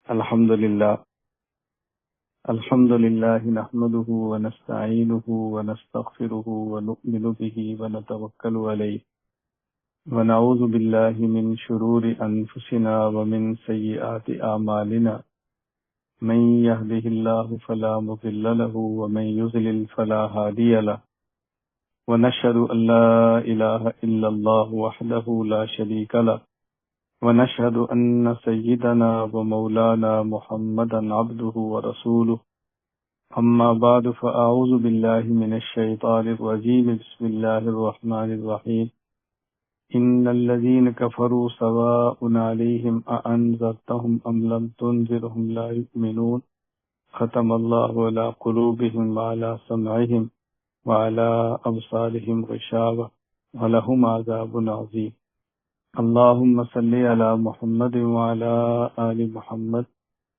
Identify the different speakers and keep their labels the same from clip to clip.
Speaker 1: الحمد لله نحمده ونستعينه ونستغفره ونؤمن به ونتوكل عليه ونعوذ بالله من شرور أنفسنا ومن سيئات أعمالنا من يهده الله فلا مضل له ومن يضلل فلا هادي له ونشهد أن لا إله إلا الله وحده لا شريك له ونشهد أن سيدنا ومولانا محمدا عبده ورسوله أما بعد فأعوذ بالله من الشيطان الرجيم بسم الله الرحمن الرحيم إن الذين كفروا سواء عليهم أأنذرتهم أم لم تنذرهم لا يؤمنون ختم الله على قلوبهم وعلى سمعهم وعلى أبصارهم غشاوة ولهم عذاب عظيم اللهم صل على محمد وعلى آل محمد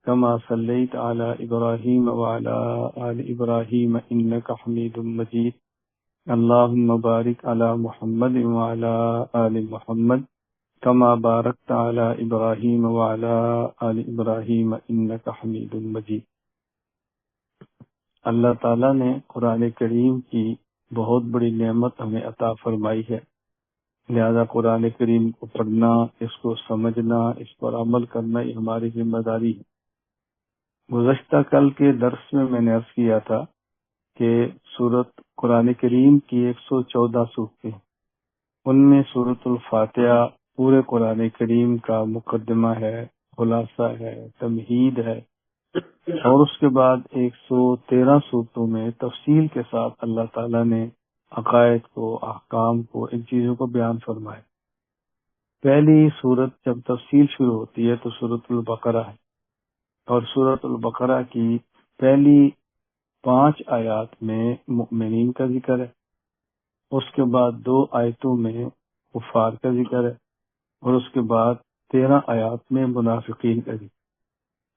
Speaker 1: كما صليت على إبراهيم وعلى آل إبراهيم إنك حميد مجيد اللهم بارك على محمد وعلى آل محمد كما باركت على إبراهيم وعلى آل إبراهيم إنك حميد مجيد۔ اللہ تعالیٰ نے قرآن کریم کی بہت بڑی نعمت ہمیں عطا فرمائی ہے، لہذا قرآن کریم کو پڑھنا، اس کو سمجھنا، اس پر عمل کرنا یہ ہماری ذمہ داری ہے۔ گزشتہ کل کے درس میں نے عرض کیا تھا کہ سورت قرآن کریم کی 114 صورتیں، ان میں سورت الفاتحہ پورے قرآن کریم کا مقدمہ ہے، خلاصہ ہے، تمہید ہے، اور اس کے بعد 113 صورتوں میں تفصیل کے ساتھ اللہ تعالیٰ نے عقائد کو، احکام کو، ان چیزوں کو بیان فرمائے۔ پہلی صورت جب تفصیل شروع ہوتی ہے تو سورت البقرہ ہے، اور سورت البقرہ کی پہلی 5 آیات میں مؤمنین کا ذکر ہے، اس کے بعد 2 آیتوں میں کفار کا ذکر ہے، اور اس کے بعد 13 آیات میں منافقین کا ذکر۔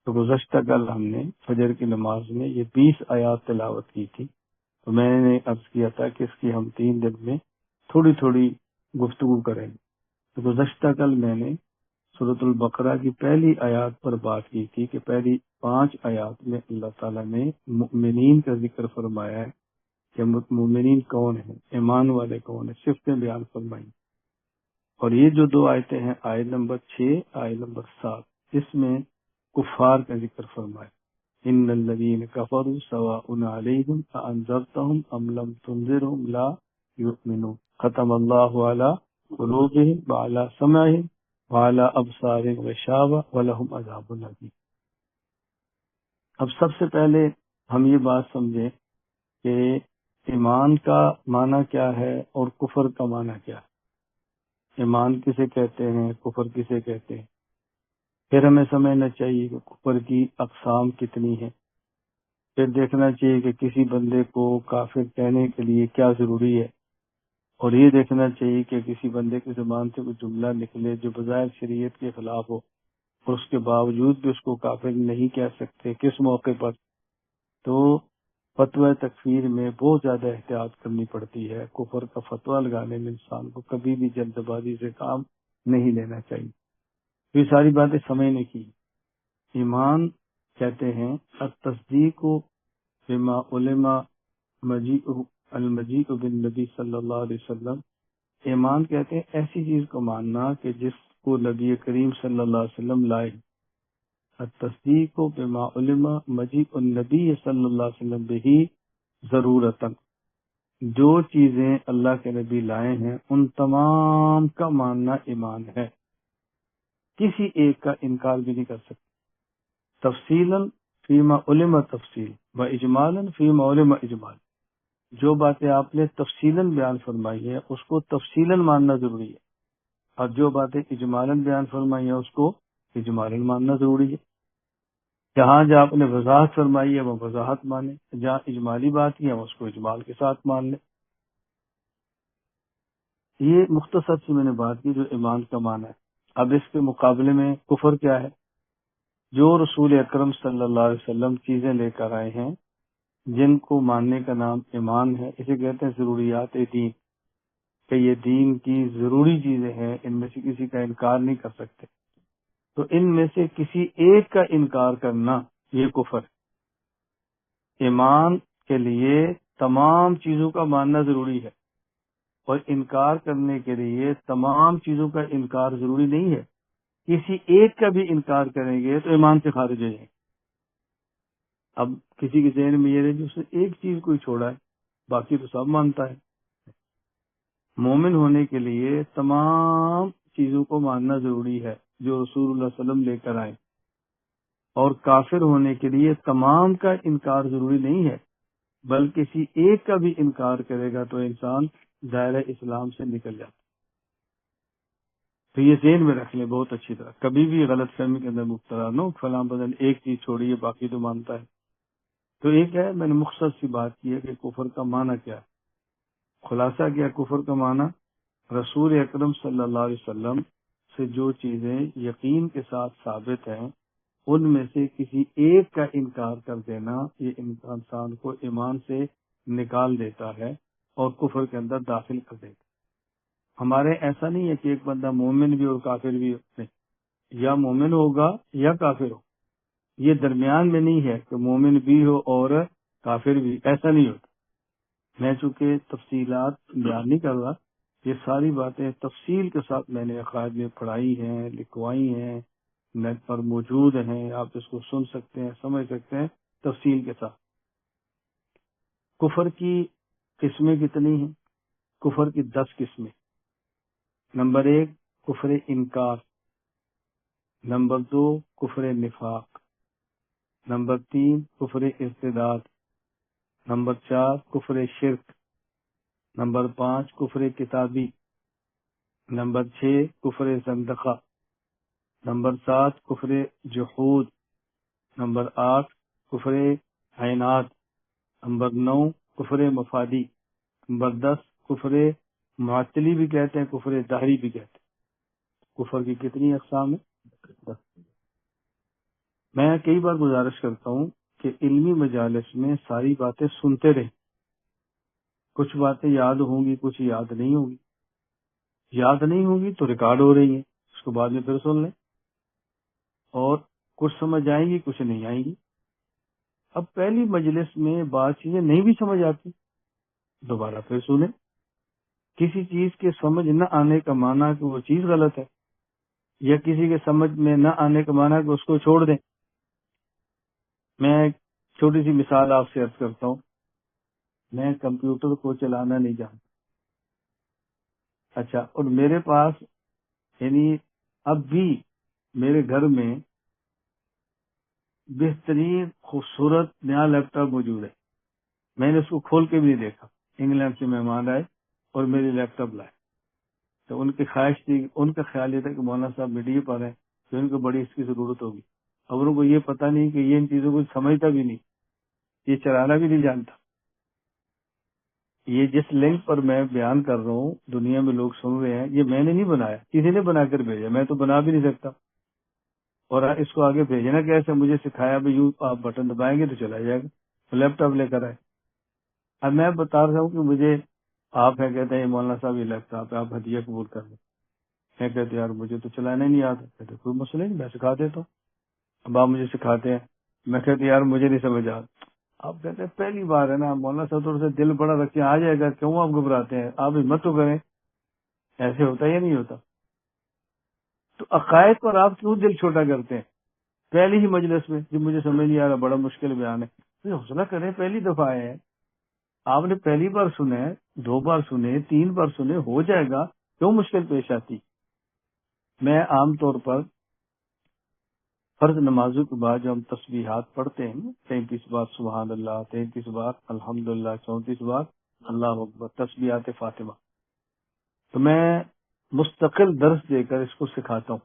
Speaker 1: تو گزشتہ کل ہم نے فجر کی نماز میں یہ 20 آیات تلاوت کی تھی، تو میں نے عرض کیا تھا کہ اس کی ہم 3 دن میں تھوڑی تھوڑی گفتگو کریں گے۔ تو گزشتہ کل میں نے سورۃ البقرہ کی پہلی آیات پر بات کی تھی کہ پہلی 5 آیات میں اللہ تعالیٰ نے مؤمنین کا ذکر فرمایا ہے کہ مؤمنین کون ہیں، ایمان والے کون ہیں، صفتیں بیان فرمائی۔ اور یہ جو 2 آیتیں ہیں، آیت نمبر 6، آیت نمبر 7، اس میں کفار کا ذکر فرمایا، ان الذین کفروا سواء علیہم اانذرتهم ام لم تنذرهم لا یؤمنون ختم اللہ علی قلوبہم وعلی سمعہم وعلی ابصارہم غشاوہ ولہم عذاب عظیم۔ اب سب سے پہلے ہم یہ بات سمجھیں کہ ایمان کا معنی کیا ہے اور کفر کا معنی کیا ہے، ایمان کسے کہتے ہیں، کفر کسے کہتے ہیں۔ پھر ہمیں سمجھنا چاہیے کہ کفر کی اقسام کتنی ہیں، پھر دیکھنا چاہیے کہ کسی بندے کو کافر کہنے کے لیے کیا ضروری ہے، اور یہ دیکھنا چاہیے کہ کسی بندے کی زبان سے کوئی جملہ نکلے جو بظاہر شریعت کے خلاف ہو اور اس کے باوجود بھی اس کو کافر نہیں کہہ سکتے، کس موقع پر۔ تو فتوی تکفیر میں بہت زیادہ احتیاط کرنی پڑتی ہے، کفر کا فتویٰ لگانے میں انسان کو کبھی بھی جلد بازی سے کام نہیں لینا چاہیے۔ یہ ساری باتیں سمجھنے کی۔ ایمان کہتے ہیں التصدیق بما علم المجیء بالنبی صلی اللہ علیہ وسلم، ایمان کہتے ہیں ایسی چیز کو ماننا کہ جس کو نبی کریم صلی اللہ علیہ وسلم لائے۔ التصدیق بما علم مجیء النبی صلی اللہ علیہ وسلم بہی ضرورتاً، جو چیزیں اللہ کے نبی لائے ہیں ان تمام کا ماننا ایمان ہے، کسی ایک کا انکار بھی نہیں کر سکتے۔ تفصیلاً فیما علم تفصیل و اجمالاً فیما علم اجمال، جو باتیں آپ نے تفصیلاً بیان فرمائی ہے اس کو تفصیلاً ماننا ضروری ہے، اور جو باتیں اجمالاً بیان فرمائی ہیں اس کو اجمالاً ماننا ضروری ہے۔ جہاں آپ نے وضاحت فرمائی ہے وہ وضاحت مانے، جہاں اجمالی بات کی ہے اس کو اجمال کے ساتھ مان لیں۔ یہ مختصر سی میں نے بات کی جو ایمان کا معنی ہے۔ اب اس کے مقابلے میں کفر کیا ہے؟ جو رسول اکرم صلی اللہ علیہ وسلم چیزیں لے کر آئے ہیں جن کو ماننے کا نام ایمان ہے، اسے کہتے ہیں ضروریات دین، کہ یہ دین کی ضروری چیزیں ہیں، ان میں سے کسی کا انکار نہیں کر سکتے۔ تو تو ان میں سے کسی ایک کا انکار کرنا یہ کفر ہے۔ ایمان کے لیے تمام چیزوں کا ماننا ضروری ہے، اور انکار کرنے کے لیے تمام چیزوں کا انکار ضروری نہیں ہے۔ کسی ایک کا بھی انکار کریں گے تو ایمان سے خارج ہو جائیں گے۔ اب کسی کے ذہن میں یہ رہے کہ اس نے ایک چیز کو ہی چھوڑا ہے، باقی تو سب مانتا ہے۔ مومن ہونے کے لیے تمام چیزوں کو ماننا ضروری ہے جو رسول اللہ صلی اللہ علیہ وسلم لے کر آئے، اور کافر ہونے کے لیے تمام کا انکار ضروری نہیں ہے، بلکہ کسی ایک کا بھی انکار کرے گا تو انسان دائرہ اسلام سے نکل جاتا ہے۔ تو یہ ذہن میں رکھ لیں بہت اچھی طرح، کبھی بھی غلط فہمی کے اندر مبتلا نہ ہو، فلاں بدن ایک چیز چھوڑی ہے باقی تو مانتا ہے۔ تو ایک ہے، میں نے مختصر سی بات کی ہے کہ کفر کا معنی کیا ہے۔ خلاصہ کیا کفر کا معنی؟ رسول اکرم صلی اللہ علیہ وسلم سے جو چیزیں یقین کے ساتھ ثابت ہیں ان میں سے کسی ایک کا انکار کر دینا، یہ انسان کو ایمان سے نکال دیتا ہے اور کفر کے اندر داخل کر دیتا ہے۔ ہمارے ایسا نہیں ہے کہ ایک بندہ مومن بھی اور کافر بھی نہیں، یا مومن ہوگا یا کافر ہو، یہ درمیان میں نہیں ہے کہ مومن بھی ہو اور کافر بھی، ایسا نہیں ہوتا۔ میں چونکہ تفصیلات بیان نہیں کر رہا، یہ ساری باتیں تفصیل کے ساتھ میں نے عقائد میں پڑھائی ہیں، لکھوائی ہیں، نیٹ پر موجود ہیں، آپ اس کو سن سکتے ہیں، سمجھ سکتے ہیں تفصیل کے ساتھ۔ کفر کی قسمیں کتنی ہیں؟ کفر کی 10 قسمیں۔ نمبر 1 کفر انکار، نمبر 2 کفر نفاق، نمبر 3 کفر ارتداد، نمبر 4 کفر شرک، نمبر 5 کفر کتابی، نمبر 6 کفر زندقہ، نمبر 7 کفر جحود، نمبر 8 کفر عینات، نمبر 9 کفر مفادی، نمبر 10 کفر معطلی بھی کہتے ہیں، کفر دہری بھی کہتے ہیں۔ کفر کی کتنی اقسام ہیں؟ 10۔ میں کئی بار گزارش کرتا ہوں کہ علمی مجالس میں ساری باتیں سنتے رہیں، کچھ باتیں یاد ہوں گی، کچھ یاد نہیں ہوں گی، یاد نہیں ہوں گی تو ریکارڈ ہو رہی ہیں، اس کو بعد میں پھر سن لیں، اور کچھ سمجھ آئیں گی کچھ نہیں آئیں گی۔ اب پہلی مجلس میں بات چیزیں نہیں بھی سمجھ آتی، دوبارہ پھر سنیں۔ کسی چیز کے سمجھ نہ آنے کا معنی کہ وہ چیز غلط ہے، یا کسی کے سمجھ میں نہ آنے کا معنی کہ اس کو چھوڑ دیں۔ میں ایک چھوٹی سی مثال آپ سے عرض کرتا ہوں۔ میں کمپیوٹر کو چلانا نہیں جانتا، اچھا، اور میرے پاس یعنی اب بھی میرے گھر میں بہترین خوبصورت نیا لیپ ٹاپ موجود ہے، میں نے اس کو کھول کے بھی نہیں دیکھا۔ انگلینڈ سے مہمان آئے اور میری لیپ ٹاپ لائے، تو ان کی خواہش تھی، ان کا خیال یہ تھا کہ مولانا صاحب میڈیا پر ہیں تو ان کو بڑی اس کی ضرورت ہوگی، اور ان کو یہ پتہ نہیں کہ یہ ان چیزوں کو سمجھتا بھی نہیں، یہ چلانا بھی نہیں جانتا۔ یہ جس لنک پر میں بیان کر رہا ہوں دنیا میں لوگ سن رہے ہیں، یہ میں نے نہیں بنایا، کسی نے بنا کر بھیجا، میں تو بنا بھی نہیں سکتا، اور اس کو آگے بھیجنا کیسے؟ مجھے سکھایا بھی یوں آپ بٹن دبائیں گے تو چلا جائے گا، لیپ ٹاپ لے کر آئے۔ اب میں بتا رہا ہوں کہ مجھے آپ ہیں، کہتے ہیں مولانا صاحب یہ لیپ ٹاپ ہے، آپ ہدیہ قبول کر لیں۔ میں کہتے یار مجھے تو چلانا ہی نہیں آتا، کہتے کوئی مسئلہ نہیں، میں سکھا دیتا ہوں۔ اب آپ مجھے سکھاتے ہیں، میں کہتے یار مجھے نہیں سمجھ آتا، آپ کہتے ہیں پہلی بار ہے نا مولانا صاحب، تھوڑا سا دل بڑا رکھے، آ جائے گا، کیوں آپ گھبراتے ہیں، آپ ہمت تو کریں۔ ایسے ہوتا یا نہیں ہوتا؟ تو عقائد پر آپ کیوں دل چھوٹا کرتے ہیں؟ پہلی ہی مجلس میں جب مجھے سمجھ نہیں آ رہا، بڑا مشکل بیان ہے، تو حوصلہ کریں، پہلی دفعہ آئے ہیں آپ نے، پہلی بار سنے، 2 بار سنے، 3 بار سنے، ہو جائے گا، کیوں مشکل پیش آتی؟ میں عام طور پر فرض نمازوں کے بعد جو ہم تسبیحات پڑھتے ہیں، 33 بار سبحان اللہ، 33 بار الحمدللہ، 34 بار اللہ اکبر، تسبیحات فاطمہ، تو میں مستقل درس دے کر اس کو سکھاتا ہوں۔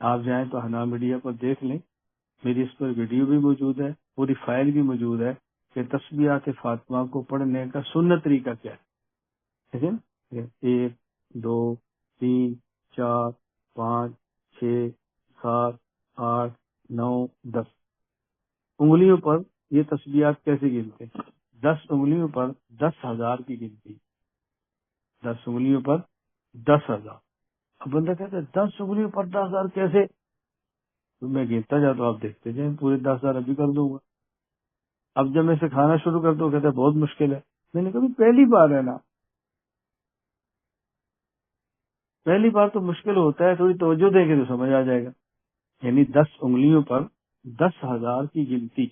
Speaker 1: آپ جائیں تو ہنا میڈیا پر دیکھ لیں، میری اس پر ویڈیو بھی موجود ہے، پوری فائل بھی موجود ہے کہ تسبیحات فاطمہ کو پڑھنے کا سنت طریقہ کیا ہے، ٹھیک ہے نا؟ 1 2 3 4 5 6 7 8 9 10 انگلیوں پر یہ تسبیحات کیسے گنتے ہیں؟ 10 انگلیوں پر 10,000 کی گنتی، 10 انگلیوں پر 10,000۔ اب بندہ کہتا ہے 10 انگلیوں پر 10,000 کیسے؟ تو میں گنتا جاتا ہوں، آپ دیکھتے جائیں، پورے 10,000 ابھی کر دوں گا۔ اب جب میں سکھانا شروع کرتا ہوں کہتا ہے بہت مشکل ہے۔ میں نے کہا پہلی بار ہے نا، پہلی بار تو مشکل ہوتا ہے، تھوڑی توجہ دے کے تو سمجھ آ جائے گا۔ یعنی 10 انگلیوں پر 10,000 کی گنتی۔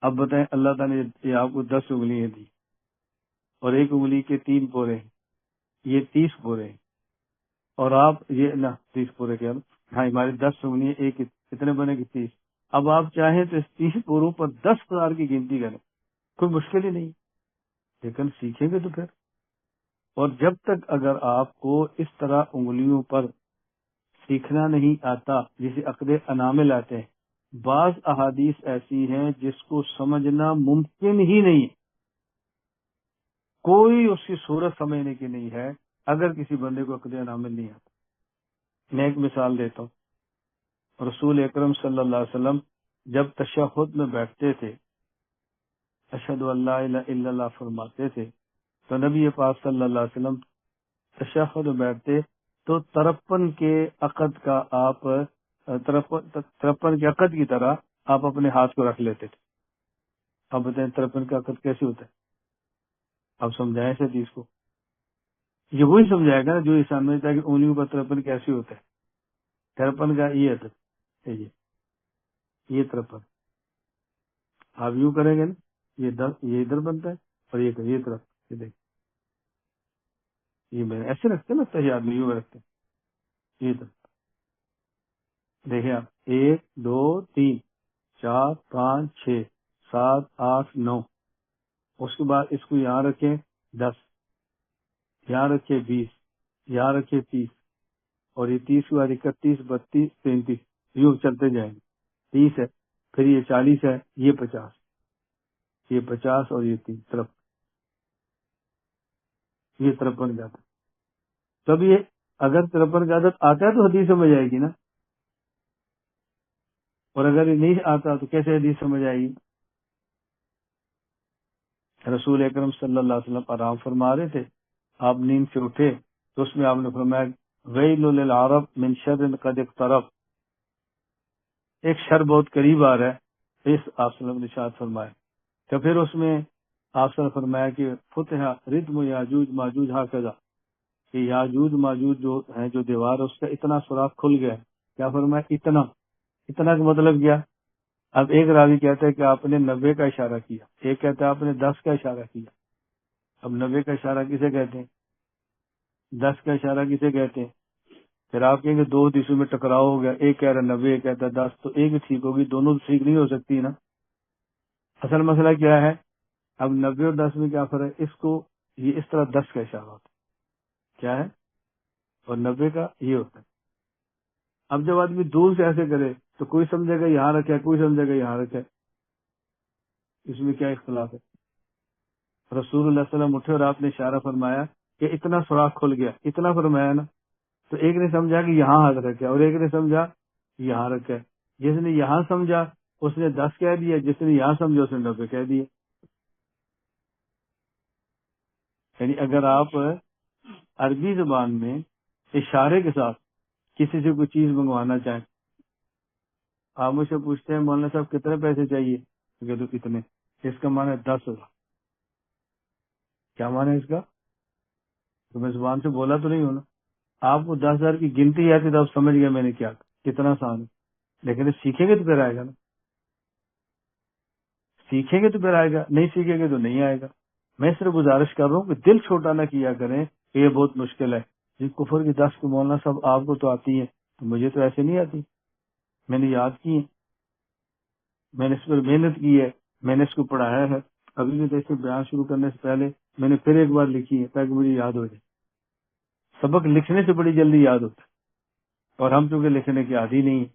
Speaker 1: اب بتائیں اللہ تعالیٰ نے یہ آپ کو 10 انگلیاں دی اور ایک انگلی کے 3 پورے ہیں، یہ 30 پورے ہیں، اور آپ یہ نہ 30 پورے کیا، ہاں ہماری 10 انگلیاں، ایک کتنے بنے گی 30۔ اب آپ چاہیں تو اس 30 پوروں پر 10,000 کی گنتی کریں، کوئی مشکل ہی نہیں، لیکن سیکھیں گے تو پھر۔ اور جب تک اگر آپ کو اس طرح انگلیوں پر سیکھنا نہیں آتا، جسے عقد انامل آتے ہیں، بعض احادیث ایسی ہیں جس کو سمجھنا ممکن ہی نہیں ہے، کوئی اس کی صورت سمجھنے کی نہیں ہے اگر کسی بندے کو عقد انامل نہیں آتا۔ میں ایک مثال دیتا ہوں، رسول اکرم صلی اللہ علیہ وسلم جب تشہد میں بیٹھتے تھے، اشہد ان لا الہ الا اللہ فرماتے تھے، تو نبی پاک صلی اللہ علیہ وسلم تشہد میں بیٹھتے تو 53 کے عقد کا آپ 53 کے عقد کی طرح آپ اپنے ہاتھ کو رکھ لیتے تھے۔ اب بتائیں 53 کا عقد کیسے ہوتا ہے؟ اب سمجھائیں اس حدیث کو، یہ وہی سمجھائے گا نا جو یہ سمجھتا ہے کہ انگلیوں پر 53 کیسے ہوتا ہے۔ 53 کا یہ عدد ہے، یہ 53 آپ یوں کریں گے نا، یہ 10 یہ ادھر بنتا ہے اور یہ طرف، یہ دیکھ، یہ میں ایسے رکھتے ہیں نا، صحیح آدمی یوں رکھتے ہیں، یہ طرف دیکھیں آپ، 1 2 3 4 5 6 7 8 9، اس کے بعد اس کو یہاں رکھیں 10، یہاں رکھے 20، یہاں رکھے 30، اور یہ 30 کے بعد 31 32 33، یوں چلتے جائیں گے۔ 30 ہے، پھر یہ 40 ہے، یہ 50، یہ 50 اور یہ 3 53، یہ 53 کا عدد۔ تب یہ اگر 53 کا عدد آتا ہے تو حدیث سمجھ آئے گی نا، اور اگر یہ نہیں آتا تو کیسے حدیث سمجھ آئے گی؟ رسول اکرم صلی اللہ علیہ وسلم آرام فرما رہے تھے، آپ نیند سے اٹھے تو اس میں آپ نے فرمایا ویل للعرب من شر قد اقترب، ایک شر بہت قریب آ رہا ہے، اس آپ صلی اللہ علیہ وسلم نے ارشاد فرمایا۔ تو پھر اس میں آپ صلی اللہ علیہ وسلم نے فرمایا کہ فتح ردم یاجوج ماجوج ہاکذا، کہ یاجوج ماجوج جو ہے، جو دیوار ہے اس کا اتنا سوراخ کھل گیا ہے۔ کیا فرمایا؟ اتنا کا مطلب کیا؟ اب ایک راوی کہتا ہے کہ آپ نے 90 کا اشارہ کیا، ایک کہتا ہے آپ نے 10 کا اشارہ کیا۔ اب 90 کا اشارہ کسے کہتے ہیں؟ 10 کا اشارہ کسے کہتے ہیں؟ پھر آپ کہیں گے 2 حدیثوں میں ٹکراؤ ہو گیا، ایک کہہ رہا 90، ایک کہتا ہے 10، تو ایک ہی ٹھیک ہوگی، دونوں ٹھیک نہیں ہو سکتی نا۔ اصل مسئلہ کیا ہے؟ اب 90 اور 10 میں کیا فرق ہے؟ اس کو یہ اس طرح 10 کا اشارہ ہوتا ہے، کیا ہے، اور 90 کا یہ ہوتا ہے۔ اب جب آدمی دور سے ایسے کرے تو کوئی سمجھے گا یہاں رکھے، کوئی سمجھے گا یہاں رکھے، اس میں کیا اختلاف ہے؟ رسول اللہ صلی اللہ علیہ وسلم اٹھے اور آپ نے اشارہ فرمایا کہ اتنا سوراخ کھل گیا، اتنا فرمایا نا، تو ایک نے سمجھا کہ یہاں ہاتھ رکھے اور ایک نے سمجھا یہاں رکھے۔ جس نے یہاں سمجھا اس نے 10 کہہ دیا، جس نے یہاں سمجھا اس نے 90 کہہ دیا۔ یعنی اگر آپ عربی زبان میں اشارے کے ساتھ کسی سے کوئی چیز منگوانا چاہیں، آپ مجھ سے پوچھتے ہیں مولانا صاحب کتنے پیسے چاہیے، کہ تو کتنے، اس کا معنی ہے 10,000۔ کیا معنی ہے اس کا؟ تو میں زبان سے بولا تو نہیں ہونا، آپ کو 10,000 کی گنتی آتی تو آپ سمجھ گئے میں نے کیا کہا، کتنا آسان ہے۔ لیکن سیکھیں گے تو پھر آئے گا نا، سیکھیں گے تو پھر آئے گا، نہیں سیکھیں گے تو نہیں آئے گا۔ میں صرف گزارش کر رہا ہوں کہ دل چھوٹا نہ کیا کریں کہ یہ بہت مشکل ہے، جی کفر کی 10 کو مولانا صاحب آپ کو تو آتی ہے، تو مجھے تو ایسے نہیں آتی، میں نے یاد کی ہے، میں نے اس پر محنت کی ہے، میں نے اس کو پڑھایا ہے، ابھی بھی دیکھیں بیان شروع کرنے سے پہلے میں نے پھر ایک بار لکھی ہے تاکہ مجھے یاد ہو جائے۔ سبق لکھنے سے بڑی جلدی یاد ہوتا ہے، اور ہم چونکہ لکھنے کی عادی نہیں ہیں۔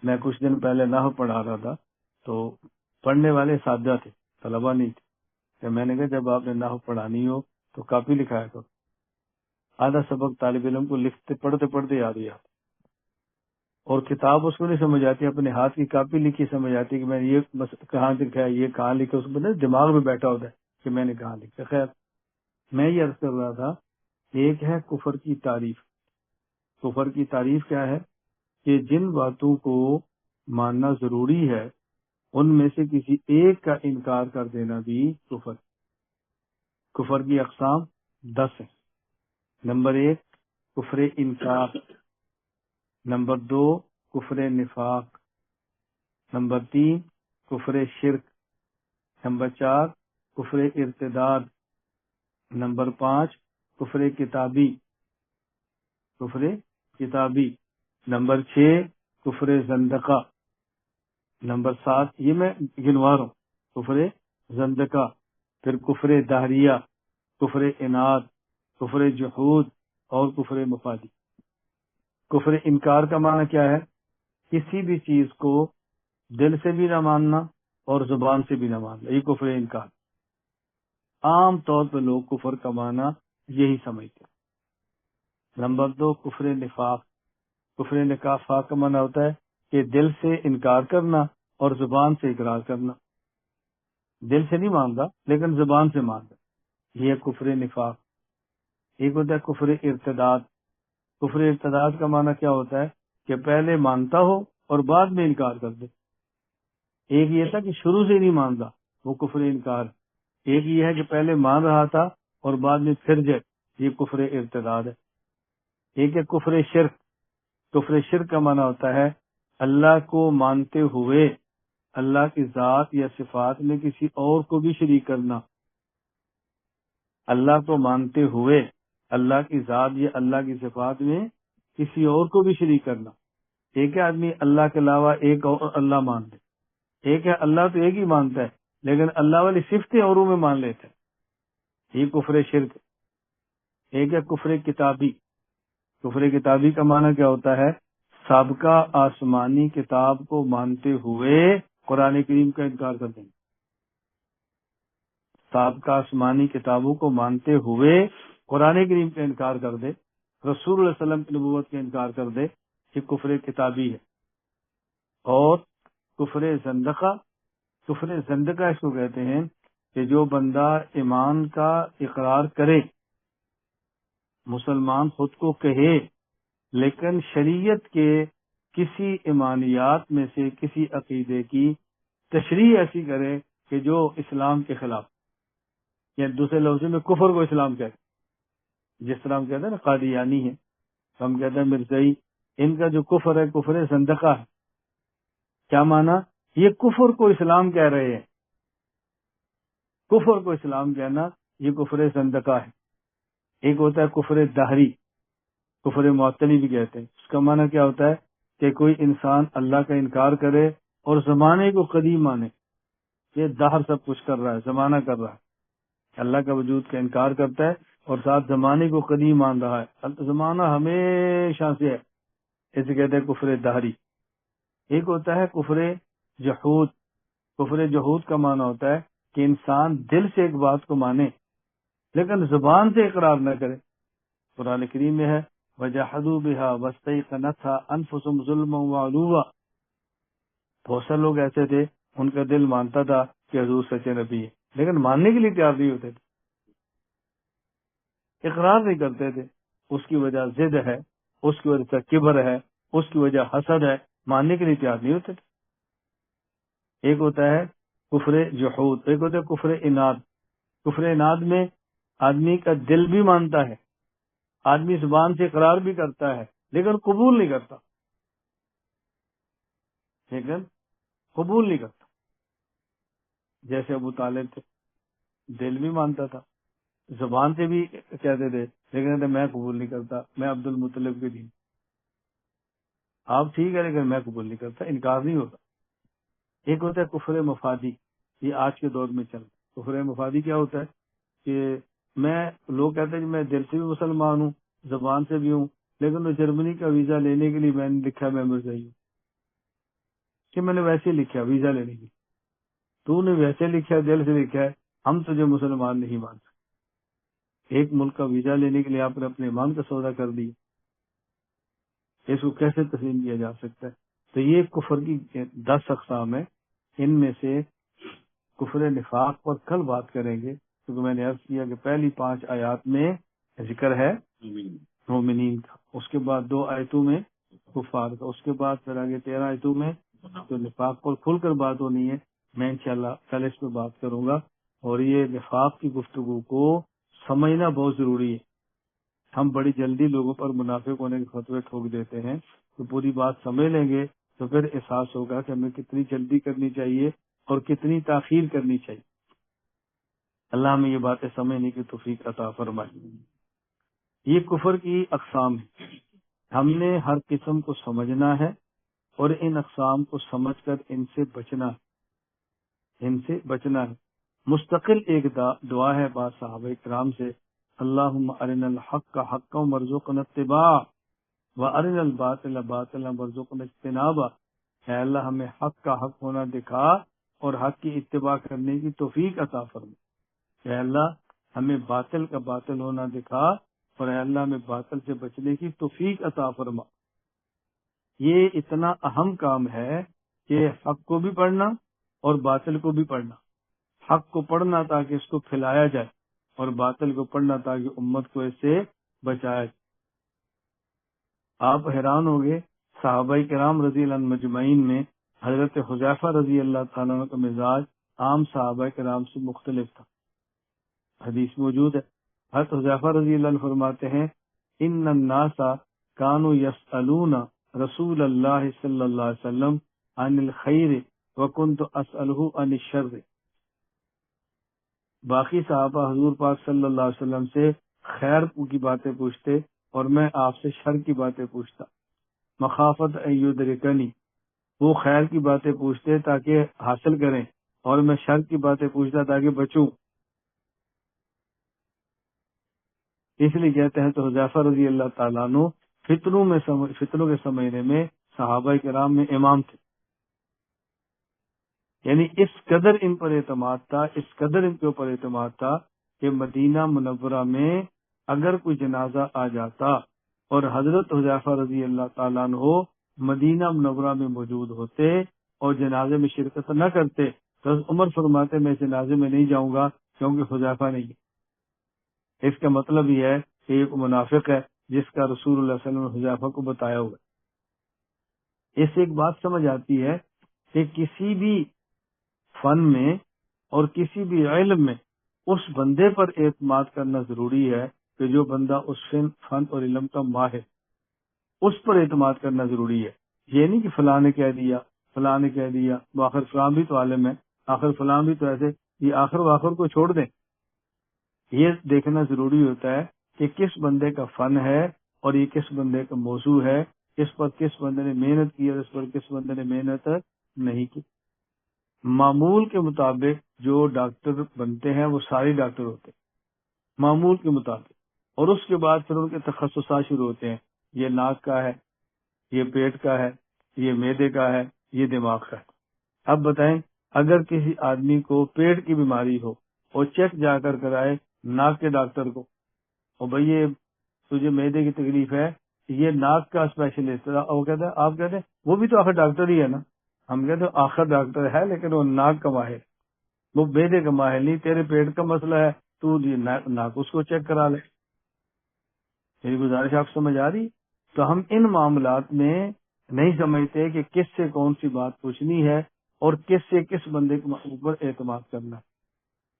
Speaker 1: میں کچھ دن پہلے نحو پڑھا رہا تھا، تو پڑھنے والے اساتذہ تھے، طلبا نہیں تھے، کہ میں نے کہا جب آپ نے نحو پڑھانی ہو تو کاپی لکھایا کرو۔ آدھا سبق طالب علم کو لکھتے پڑھتے پڑھتے یاد ہو جاتا، اور کتاب اس کو نہیں سمجھ آتی، اپنے ہاتھ کی کاپی لکھی سمجھ آتی کہ میں نے یہ کہاں لکھا ہے، یہ کہاں لکھا، اس کو دماغ میں بیٹھا ہوتا ہے کہ میں نے کہاں لکھا۔ خیر، میں یہ عرض کر رہا تھا، ایک ہے کفر کی تعریف۔ کفر کی تعریف کیا ہے؟ کہ جن باتوں کو ماننا ضروری ہے ان میں سے کسی ایک کا انکار کر دینا بھی کفر۔ کفر کی اقسام 10 ہیں۔ نمبر 1 کفر انکار، نمبر 2 کفر نفاق، نمبر 3 کفر شرک، نمبر 4 کفر ارتداد، نمبر 5 کفر کتابی، نمبر 6 کفر زندقہ، نمبر 7 یہ میں گنوا رہا ہوں، کفر زندقہ، پھر کفر دہریہ، کفر اناد، کفر جحود اور کفر مفادی۔ کفر انکار کا معنی کیا ہے؟ کسی بھی چیز کو دل سے بھی نہ ماننا اور زبان سے بھی نہ ماننا، یہ کفر انکار۔ عام طور پہ لوگ کفر کا معنی یہی سمجھتے ہیں۔ نمبر 2 کفر نفاق۔ کفر نفاق کا معنی ہوتا ہے کہ دل سے انکار کرنا اور زبان سے اقرار کرنا، دل سے نہیں مانتا لیکن زبان سے مانتا، یہ کفر نفاق۔ ایک ہوتا ہے کفر ارتداد۔ کفر ارتداد کا معنی کیا ہوتا ہے کہ پہلے مانتا ہو اور بعد میں انکار کر دے۔ ایک یہ تھا کہ شروع سے نہیں مانتا، وہ کفر انکار۔ ایک یہ ہے کہ پہلے مان رہا تھا اور بعد میں پھر جائے، یہ کفر ارتداد ہے۔ ایک ہے کفر شرک۔ کفر شرک کا معنی ہوتا ہے اللہ کو مانتے ہوئے اللہ کی ذات یا صفات میں کسی اور کو بھی شریک کرنا۔ اللہ کو مانتے ہوئے اللہ کی ذات یا اللہ کی صفات میں کسی اور کو بھی شریک کرنا۔ ایک ہے آدمی اللہ کے علاوہ ایک اور اللہ مان لے، ایک ہے اللہ تو ایک ہی مانتا ہے لیکن اللہ والی صفتیں اوروں میں مان لیتا ہے، یہ کفر شرک۔ ایک ہے کفر کتابی۔ کفر کتابی کا معنی کیا ہوتا ہے؟ سابقہ آسمانی کتاب کو مانتے ہوئے قرآن کریم کا انکار کر دیں۔ سابقہ آسمانی کتابوں کو مانتے ہوئے قرآن کریم کا انکار کر دے، رسول اللہ علیہ وسلم کی نبوت کا انکار کر دے، یہ کفر کتابی ہے۔ اور کفر زندقہ۔ کفر زندقہ اس کو کہتے ہیں کہ جو بندہ ایمان کا اقرار کرے، مسلمان خود کو کہے، لیکن شریعت کے کسی ایمانیات میں سے کسی عقیدے کی تشریح ایسی کرے کہ جو اسلام کے خلاف، یعنی دوسرے لفظوں میں کفر کو اسلام کہتے، جس طرح ہم کہتے ہیں نا قادیانی ہے، ہم کہتے ہیں مرزائی، ان کا جو کفر ہے کفر زندقہ ہے۔ کیا معنی؟ یہ کفر کو اسلام کہہ رہے ہیں، کفر کو اسلام کہنا یہ کفر زندقہ ہے۔ ایک ہوتا ہے کفر دہری، کفر معطلی بھی کہتے ہیں۔ اس کا معنی کیا ہوتا ہے کہ کوئی انسان اللہ کا انکار کرے اور زمانے کو قدیم مانے، یہ دہر سب کچھ کر رہا ہے، زمانہ کر رہا ہے، اللہ کا وجود کا انکار کرتا ہے اور ساتھ زمانے کو قدیم مان رہا ہے، زمانہ ہمیشہ سے ہے، اسے کہتے ہیں کفر دہری۔ ایک ہوتا ہے کفر جحود۔ کفر جحود کا معنی ہوتا ہے کہ انسان دل سے ایک بات کو مانے لیکن زبان سے اقرار نہ کرے۔ قرآن کریم میں ہے وَجَحَدُوا بِهَا وَاسْتَيْقَنَتْهَا أَنفُسُهُمْ ظُلْمًا وَعُلُوًّا۔ بہت سے لوگ ایسے تھے ان کا دل مانتا تھا کہ حضور سچے نبی ہے لیکن ماننے کے لیے تیار نہیں ہوتے تھے، اقرار نہیں کرتے تھے۔ اس کی وجہ ضد ہے، اس کی وجہ سے کبر ہے، اس کی وجہ حسد ہے، ماننے کے لیے تیار نہیں ہوتے تھے۔ ایک ہوتا ہے کفر جحود، ایک ہوتا ہے کفر اناد۔ کفر اناد میں آدمی کا دل بھی مانتا ہے، آدمی زبان سے اقرار بھی کرتا ہے لیکن قبول نہیں کرتا، جیسے ابو طالب تھے، دل بھی مانتا تھا، زبان سے بھی کہتے تھے لیکن میں قبول نہیں کرتا، میں عبد المطلب کے دین۔ آپ ٹھیک ہے لیکن میں قبول نہیں کرتا، انکار نہیں ہوتا۔ ایک ہوتا ہے کفر مفادی، یہ آج کے دور میں چل۔ کفر مفادی کیا ہوتا ہے کہ لوگ کہتے ہیں کہ میں دل سے بھی مسلمان ہوں، زبان سے بھی ہوں، لیکن وہ جرمنی کا ویزا لینے کے لیے میں نے لکھا میں مرزائی ہوں، کہ میں نے ویسے لکھا ویزا لینے کے لیے، تو نے ویسے لکھا دل سے لکھا ہے، ہم تجھے مسلمان نہیں مان سکتے۔ ایک ملک کا ویزا لینے کے لیے آپ نے اپنے ایمان کا سودا کر دیا، اس کو کیسے تسلیم کیا جا سکتا ہے؟ تو یہ کفر کی 10 اقسام ہے۔ ان میں سے کفر نفاق پر کل بات کریں گے، کیونکہ میں نے عرض کیا کہ پہلی 5 آیات میں ذکر ہے مومنین کا، اس کے بعد 2 آیتوں میں کفار کا. اس کے بعد پھر آگے 13 آیتوں میں جو نفاق پر کھل کر بات ہونی ہے، میں انشاءاللہ کل اس پہ بات کروں گا. اور یہ نفاق کی گفتگو کو سمجھنا بہت ضروری ہے. ہم بڑی جلدی لوگوں پر منافق ہونے کے فتوے ٹھوک دیتے ہیں. تو پوری بات سمجھ لیں گے تو پھر احساس ہوگا کہ ہمیں کتنی جلدی کرنی چاہیے اور کتنی تاخیر کرنی چاہیے. اللہ ہمیں یہ باتیں سمجھنے کی توفیق عطا فرمائے. یہ کفر کی اقسام ہے. ہم نے ہر قسم کو سمجھنا ہے اور ان اقسام کو سمجھ کر ان سے بچنا ہے. مستقل ایک دعا ہے بعض صحابہ کرام سے، اللہم ارنا الحق حقا وارزقنا اتباعہ وارنا الباطل باطلا وارزقنا اجتنابہ. اے اللہ ہمیں حق کا حق ہونا دکھا اور حق کی اتباع کرنے کی توفیق عطا فرما. اے اللہ ہمیں باطل کا باطل ہونا دکھا اور اے اللہ ہمیں باطل سے بچنے کی توفیق عطا فرما. یہ اتنا اہم کام ہے کہ حق کو بھی پڑھنا اور باطل کو بھی پڑھنا. حق کو پڑھنا تاکہ اس کو پھیلایا جائے اور باطل کو پڑھنا تاکہ امت کو اس سے بچایا جائے. آپ حیران ہوگے صحابہ کرام رضی اللہ عنہ مجمعین میں حضرت حذیفہ رضی اللہ تعالیٰ عنہ کا مزاج عام صحابہ کرام سے مختلف تھا. حدیث موجود ہے، حضرت حذیفہ رضی اللہ عنہ فرماتے ہیں ان الناس کانوا یسألون رسول اللہ صلی اللہ علیہ وسلم عن الخیر وکنت اسألہ عن الشر. باقی صحابہ حضور پاک صلی اللہ علیہ وسلم سے خیر کی باتیں پوچھتے اور میں آپ سے شر کی باتیں پوچھتا. مخافت ان یدرکنی، وہ خیر کی باتیں پوچھتے تاکہ حاصل کریں اور میں شر کی باتیں پوچھتا تاکہ بچوں. اس لیے کہتے ہیں تو حذیفہ رضی اللہ تعالیٰ عنہ فتنوں کے سمجھنے میں صحابہ کرام میں امام تھے. یعنی اس قدر ان پر اعتماد تھا، اس قدر ان کے اوپر اعتماد تھا کہ مدینہ منورہ میں اگر کوئی جنازہ آ جاتا اور حضرت حذیفہ رضی اللہ تعالیٰ عنہ مدینہ منورہ میں موجود ہوتے اور جنازے میں شرکت نہ کرتے تو عمر فرماتے میں جنازے میں نہیں جاؤں گا کیونکہ حذیفہ نہیں ہے. اس کا مطلب یہ ہے کہ ایک منافق ہے جس کا رسول اللہ صلی اللہ علیہ وسلم نے حذیفہ کو بتایا ہوا. اس سے ایک بات سمجھ آتی ہے کہ کسی بھی فن میں اور کسی بھی علم میں اس بندے پر اعتماد کرنا ضروری ہے کہ جو بندہ اس فن اور علم کا ماہر، اس پر اعتماد کرنا ضروری ہے. یہ نہیں کہ فلاں نے کہہ دیا فلاں نے کہہ دیا آخر فلاں بھی تو عالم ہے، آخر فلاں بھی تو ایسے، یہ آخر واخر کو چھوڑ دیں. یہ دیکھنا ضروری ہوتا ہے کہ کس بندے کا فن ہے اور یہ کس بندے کا موضوع ہے، اس پر کس بندے نے محنت کی اور اس پر کس بندے نے محنت نہیں کی. معمول کے مطابق جو ڈاکٹر بنتے ہیں وہ سارے ڈاکٹر ہوتے ہیں معمول کے مطابق، اور اس کے بعد پھر ان کے تخصصات شروع ہوتے ہیں. یہ ناک کا ہے، یہ پیٹ کا ہے، یہ معدے کا ہے، یہ دماغ کا ہے. اب بتائیں اگر کسی آدمی کو پیٹ کی بیماری ہو اور چیک جا کر کرائے ناک کے ڈاکٹر کو، اور بھئی یہ تجھے معدے کی تکلیف ہے، یہ ناک کا اسپیشلسٹ، وہ کہتا ہے آپ کہتے ہیں وہ بھی تو آخر ڈاکٹر ہی ہے نا. ہم کہتے ہیں آخر ڈاکٹر ہے لیکن وہ ناک کا ماہر، وہ معدے کا ماہر نہیں. تیرے پیٹ کا مسئلہ ہے تو ناک اس کو چیک کرا لے. میری گزارش آپ سمجھ آ رہی؟ تو ہم ان معاملات میں نہیں سمجھتے کہ کس سے کون سی بات پوچھنی ہے اور کس سے کس بندے کے اوپر اعتماد کرنا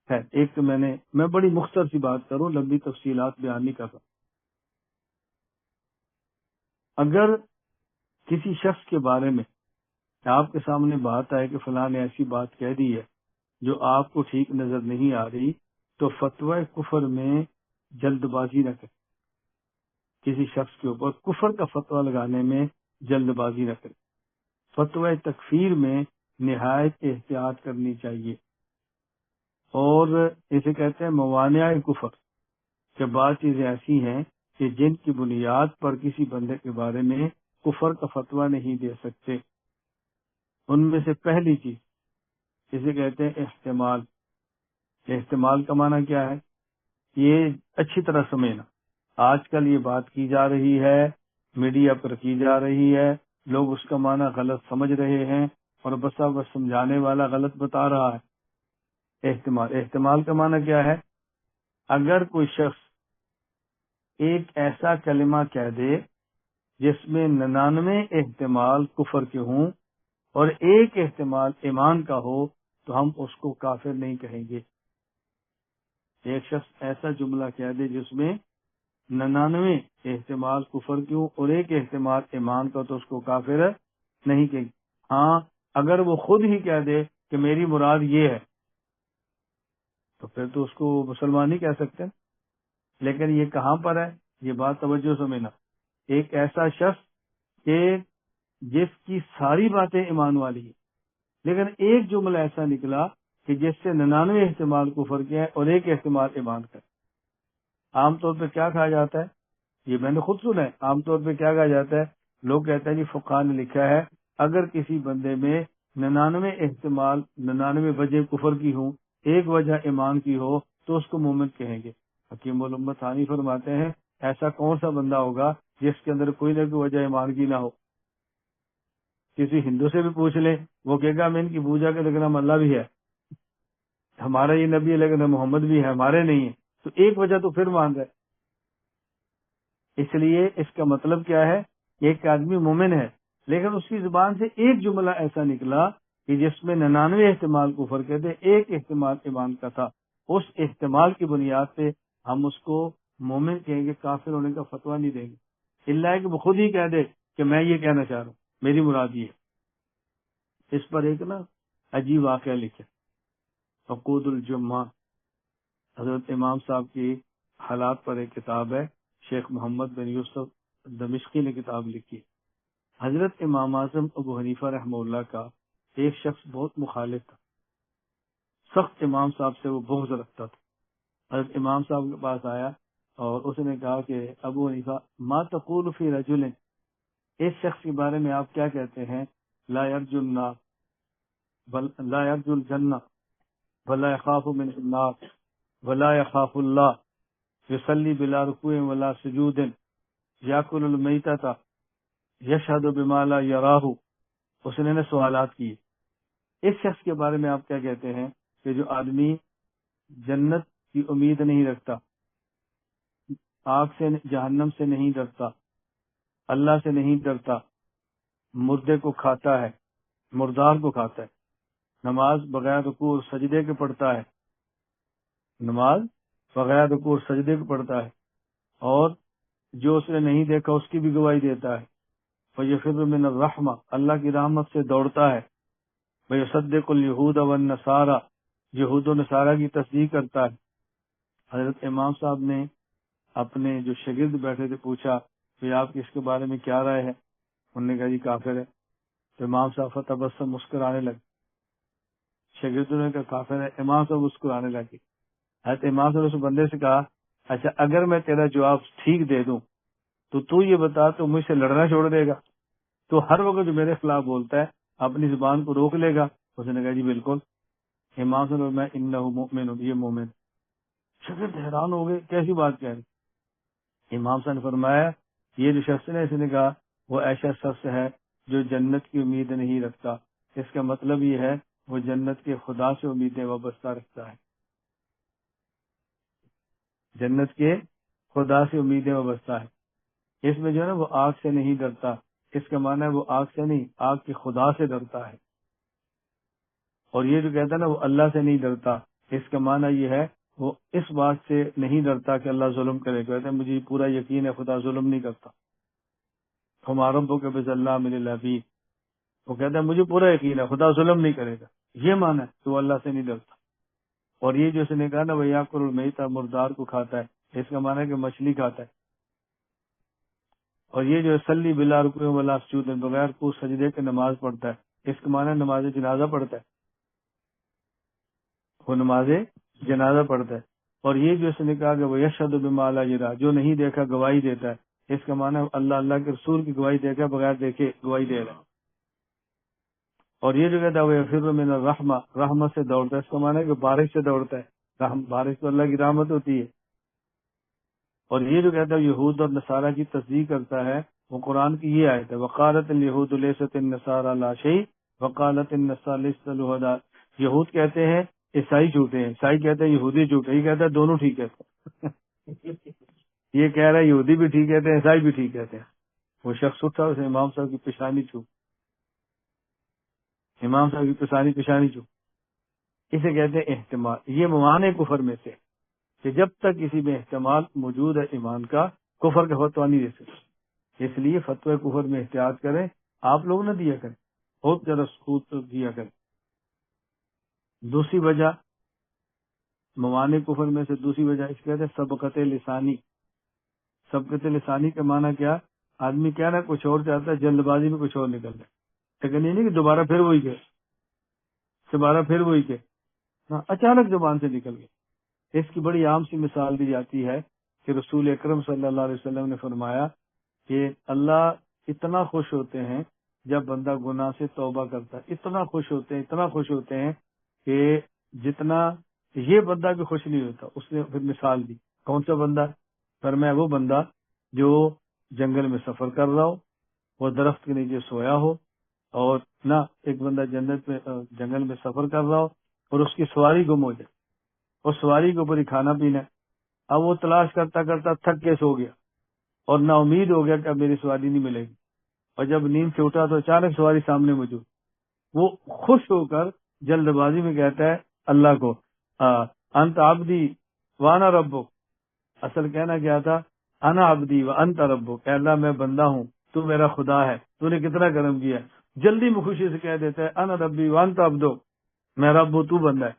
Speaker 1: ہے. ایک تو میں بڑی مختصر سی بات کروں، لمبی تفصیلات بیان نہیں کر رہا. اگر کسی شخص کے بارے میں آپ کے سامنے بات آئے کہ فلاں نے ایسی بات کہہ دی ہے جو آپ کو ٹھیک نظر نہیں آ رہی، تو فتوی کفر میں جلد بازی نہ کریں. کسی شخص کے اوپر کفر کا فتویٰ لگانے میں جلد بازی نہ کریں. فتوی تکفیر میں نہایت احتیاط کرنی چاہیے. اور اسے کہتے ہیں موانع کفر، کہ بعض چیزیں ایسی ہیں کہ جن کی بنیاد پر کسی بندے کے بارے میں کفر کا فتویٰ نہیں دے سکتے. ان میں سے پہلی چیز اسے کہتے ہیں احتمال. احتمال کا معنی کیا ہے؟ یہ اچھی طرح سمجھنا. آج کل یہ بات کی جا رہی ہے، میڈیا پر کی جا رہی ہے، لوگ اس کا معنی غلط سمجھ رہے ہیں اور بس سمجھانے والا غلط بتا رہا ہے. احتمال کا معنی کیا ہے؟ اگر کوئی شخص ایک ایسا کلمہ کہہ دے جس میں 99 احتمال کفر کے ہوں اور ایک احتمال ایمان کا ہو تو ہم اس کو کافر نہیں کہیں گے۔ ایک شخص ایسا جملہ کہہ دے جس میں 99 احتمال کفر کیوں اور ایک احتمال ایمان کا تو اس کو کافر نہیں کہیں گے۔ ہاں اگر وہ خود ہی کہہ دے کہ میری مراد یہ ہے تو پھر تو اس کو مسلمان نہیں کہہ سکتے۔ لیکن یہ کہاں پر ہے، یہ بات توجہ سمجھنا، ایک ایسا شخص کہ جس کی ساری باتیں ایمان والی ہیں لیکن ایک جملہ ایسا نکلا کہ جس سے 99 احتمال کفر کے ہے اور ایک احتمال ایمان کا ہے۔ عام طور پہ کیا کہا جاتا ہے، یہ میں نے خود سنا ہے، عام طور پہ کیا کہا جاتا ہے، لوگ کہتے ہیں جی فقہا نے لکھا ہے اگر کسی بندے میں 99 احتمال 99 وجہ کفر کی ہوں ایک وجہ ایمان کی ہو تو اس کو مومن کہیں گے۔ حکیم الامت ثانی فرماتے ہیں ایسا کون سا بندہ ہوگا جس کے اندر کوئی نہ کوئی وجہ ایمان کی نہ ہو۔ کسی ہندو سے بھی پوچھ لیں، وہ کہے گا میں ان کی پوجا کے لیکن ہم اللہ بھی ہے، ہمارا یہ نبی ہے لیکن محمد بھی ہے، ہمارے نہیں ہے، تو ایک وجہ تو پھر مان رہے۔ اس لیے اس کا مطلب کیا ہے، ایک آدمی مومن ہے لیکن اس کی زبان سے ایک جملہ ایسا نکلا کہ جس میں 99 احتمال کفر کے تھے ایک احتمال ایمان کا تھا، اس احتمال کی بنیاد پہ ہم اس کو مومن کہیں گے، کافر ہونے کا فتویٰ نہیں دیں گے، اللہ کہ وہ خود ہی کہہ دے کہ میں یہ کہنا چاہ رہا ہوں، میری مراد یہ ہے۔ اس پر ایک عجیب واقعہ لکھے، عقود الجمہ، حضرت امام صاحب کی حالات پر ایک کتاب ہے، شیخ محمد بن یوسف دمشقی نے کتاب لکھی۔ حضرت امام اعظم ابو حنیفہ رحمہ اللہ کا ایک شخص بہت مخالف تھا، سخت امام صاحب سے وہ بغض رکھتا تھا۔ حضرت امام صاحب کے پاس آیا اور اس نے کہا کہ ابو حنیفہ ما تقول فی رجل، اس شخص کے بارے میں آپ کیا کہتے ہیں، لا یرجو النار لا یرجو الجنہ ولا یخاف من النار ولا یخاف اللہ، یصلی بلا رکوع ولا سجود، یاکل المیتۃ، یشہد بما لا یراہ۔ اس نے سوالات کیے، اس شخص کے بارے میں آپ کیا کہتے ہیں کہ جو آدمی جنت کی امید نہیں رکھتا، آگ سے جہنم سے نہیں ڈرتا، اللہ سے نہیں ڈرتا، مردے کو کھاتا ہے، مردار کو کھاتا ہے، نماز بغیر رکوع اور سجدے کے پڑھتا ہے، نماز بغیر رکوع اور سجدے کے پڑھتا ہے، اور جو اس نے نہیں دیکھا اس کی بھی گواہی دیتا ہے، وَيَفِرُّ مِنَ الرَّحْمَةِ، اللہ کی رحمت سے دوڑتا ہے، وَيُصَدِّقُ الْيَهُودَ وَالنَّصَارَى، یہود و نصارہ کی تصدیق کرتا ہے۔ حضرت امام صاحب نے اپنے جو شاگرد بیٹھے تھے پوچھا کہ آپ کی اس کے بارے میں کیا رائے ہے، انہوں نے کہا جی کافر ہے۔ تو امام صاحب فتبسم، مسکرانے لگے، شاگردوں نے کہا کافر ہے، امام صاحب مسکرانے لگے۔ حضرت امام صاحب اس بندے سے کہا اچھا اگر میں تیرا جواب ٹھیک دے دوں تو یہ بتا تو مجھ سے لڑنا چھوڑ دے گا، تو ہر وقت جو میرے خلاف بولتا ہے اپنی زبان کو روک لے گا؟ اس نے کہا جی بالکل۔ امام صاحب میں انہ مؤمن، یہ مومن۔ شاگرد حیران ہو گئے، کیسی بات کہہ رہے؟ امام صاحب نے فرمایا یہ جو شخص نے، اس نے کہا وہ ایسا شخص ہے جو جنت کی امید نہیں رکھتا، اس کا مطلب یہ ہے وہ جنت کے خدا سے امیدیں وابستہ رکھتا ہے، جنت کے خدا سے امیدیں وابستہ ہے۔ اس میں جو ہے نا وہ آگ سے نہیں ڈرتا، اس کا معنی ہے وہ آگ سے نہیں، آگ کے خدا سے ڈرتا ہے۔ اور یہ جو کہتا ہے نا وہ اللہ سے نہیں ڈرتا، اس کا معنی یہ ہے وہ اس بات سے نہیں ڈرتا کہ اللہ ظلم کرے، کہتے ہیں مجھے پورا یقین ہے خدا ظلم نہیں کرتا، ہمارا ربک بظلام للعبید، وہ کہتا ہے مجھے پورا یقین ہے خدا ظلم نہیں کرے گا، یہ معنی ہے تو وہ اللہ سے نہیں ڈرتا۔ اور یہ جو اس نے کہا نا وہ یاکل المیتۃ، مردار کو کھاتا ہے، اس کا معنی ہے کہ مچھلی کھاتا ہے۔ اور یہ جو صلی بلا رکوع ولا سجود، بغیر کو سجدے کے نماز پڑھتا ہے، اس کا معنی ہے نماز جنازہ پڑھتا ہے، وہ نماز جنازہ پڑھتا ہے۔ اور یہ جو اس نے کہا کہ وہ یشہد بما لا یرا، جو نہیں دیکھا گواہی دیتا ہے، اس کا معنی ہے اللہ کے رسول کی گواہی دے کر بغیر دیکھے گواہی دے رہا ہے۔ اور یہ جو کہتا ہے وہ یفر من الرحمہ، رحمت سے دوڑتا ہے، اس کا معنی ہے کہ بارش سے دوڑتا ہے، بارش تو اللہ کی رحمت ہوتی ہے۔ اور یہ جو کہتا ہے یہود اور نصارہ کی تصدیق کرتا ہے، وہ قرآن کی یہ آیت ہے وقالت الیہود لیست النصارى لا شیء وقالت النصارى لیست الہدى، یہود کہتے ہیں عیسائی جھوٹے ہیں، عیسائی کہتے ہیں یہودی جھوٹے، یہ کہتا ہے دونوں ٹھیک ہے۔ یہ کہہ رہا ہے یہودی بھی ٹھیک کہتے ہیں، عیسائی بھی ٹھیک کہتے ہیں۔ وہ شخص اٹھا، اس نے امام صاحب کی پیشانی چھو، امام صاحب کی پیشانی چھو. اسے کہتے ہیں احتمال. یہ موانع کفر میں سے کہ جب تک کسی میں احتمال موجود ہے ایمان کا، کفر کا فتویٰ نہیں دے سکتے. اس لیے فتوی کفر میں احتیاط کریں، آپ لوگ نہ دیا کریں، بہت زیادہ سکوت دیا کریں. دوسری وجہ موانع کفر میں سے دوسری وجہ اس کہتے ہیں سبقت لسانی. سبقت لسانی کا معنی کیا؟ آدمی کیا نا کچھ اور چاہتا ہے، جلد بازی میں کچھ اور نکل جائے. لیکن یہ نہیں کہ دوبارہ پھر وہی کہ اچانک زبان سے نکل گئے. اس کی بڑی عام سی مثال دی جاتی ہے کہ رسول اکرم صلی اللہ علیہ وسلم نے فرمایا کہ اللہ اتنا خوش ہوتے ہیں جب بندہ گناہ سے توبہ کرتا ہے، اتنا خوش ہوتے ہیں کہ جتنا یہ بندہ بھی خوش نہیں ہوتا. اس نے پھر مثال دی، کون سا بندہ؟ فرمایا وہ بندہ جو جنگل میں سفر کر رہا ہو، وہ درخت کے نیچے سویا ہو، اور نہ ایک بندہ جنت میں جنگل میں سفر کر رہا ہو اور اس کی سواری گم ہو جائے، اور سواری کے اوپر ہی کھانا پینا ہے. اب وہ تلاش کرتا کرتا تھک کے سو گیا اور نا امید ہو گیا کہ اب میری سواری نہیں ملے گی، اور جب نیند سے اٹھا تو اچانک سواری سامنے موجود. وہ خوش ہو کر جلد بازی میں کہتا ہے اللہ کو انت عبدی وانا ربک. اصل کہنا کیا تھا؟ انا عبدی وانت ربک، کہ اللہ میں بندہ ہوں، تو میرا خدا ہے، تو نے کتنا کرم کیا. جلدی میں خوشی سے کہہ دیتا ہے انا ربی وانت عبدک، میں رب ہوں تو بندہ ہے.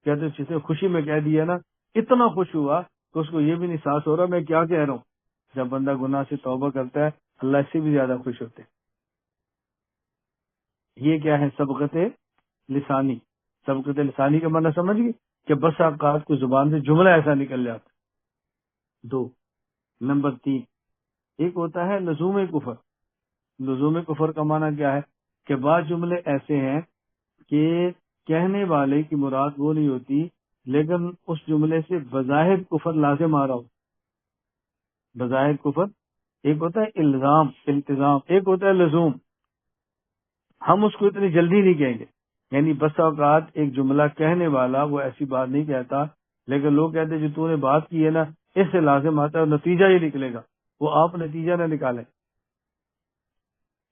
Speaker 1: کہتے جسے خوشی میں کہہ دیا نا، اتنا خوش ہوا کہ اس کو یہ بھی نہیں احساس ہو رہا میں کیا کہہ رہا ہوں. جب بندہ گناہ سے توبہ کرتا ہے اللہ اس سے بھی زیادہ خوش ہوتے ہیں. یہ کیا ہے؟ سبقت لسانی. سبقت لسانی کا معنی سمجھ گئے کہ بس اوقات کو زبان سے جملہ ایسا نکل جاتا. دو. نمبر 3، ایک ہوتا ہے لزوم کفر. لزوم کفر کا معنی کیا ہے؟ کہ بعض جملے ایسے ہیں کہ کہنے والے کی مراد وہ نہیں ہوتی، لیکن اس جملے سے بظاہر کفر لازم آ رہا ہو. بظاہر کفر ایک ہوتا ہے التزام، ایک ہوتا ہے لزوم. ہم اس کو اتنی جلدی نہیں کہیں گے. یعنی بس اوقات ایک جملہ کہنے والا وہ ایسی بات نہیں کہتا، لیکن لوگ کہتے جو تو نے بات کی ہے نا اس سے لازم آتا ہے اور نتیجہ ہی نکلے گا. وہ آپ نتیجہ نہ نکالیں.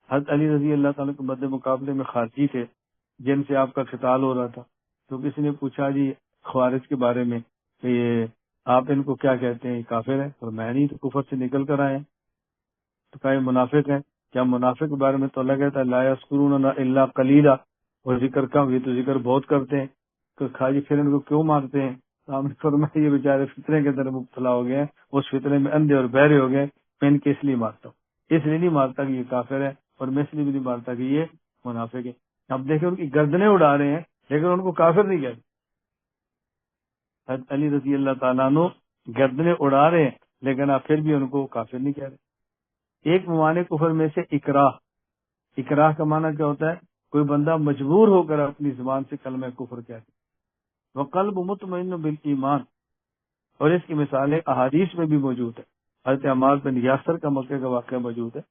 Speaker 1: حضرت علی رضی اللہ تعالیٰ کے مد مقابلے میں خارجی تھے جن سے آپ کا قتال ہو رہا تھا. تو کسی نے پوچھا جی خوارج کے بارے میں کہ یہ آپ ان کو کیا کہتے ہیں، کافر ہیں؟ اور میں نہیں، تو کفر سے نکل کر آئے ہیں. تو کہا یہ منافق ہیں. کیا منافق کے بارے میں تو اللہ کہتا ہے لا یذکرون الا قلیلا، اور ذکر کم، یہ تو ذکر بہت کرتے ہیں. تو خاجی پھر ان کو کیوں مارتے ہیں؟ آپ نے فرمایا یہ بیچارے فتنے کے اندر مبتلا ہو گئے ہیں، اس فتنے میں اندھے اور بہرے ہو گئے، میں ان کے اس لیے مارتا ہوں. اس لیے نہیں مارتا کہ یہ کافر ہے، اور میں اس لیے بھی نہیں مارتا کہ یہ منافق ہے. اب دیکھیں ان کی گردنیں اڑا رہے ہیں لیکن ان کو کافر نہیں کہتے. حضرت علی رضی اللہ تعالیٰ عنہ گردنیں اڑا رہے ہیں لیکن آپ پھر بھی ان کو کافر نہیں کہہ رہے. ایک موانع کفر میں سے اکراہ کا معنی کیا ہوتا ہے؟ کوئی بندہ مجبور ہو کر اپنی زبان سے کلمہ کفر کہتے. وقلب مطمئن بالایمان، اور اس کی مثالیں احادیث میں بھی موجود ہے. حضرت عمار بن یاسر کا مکے کا واقعہ موجود ہے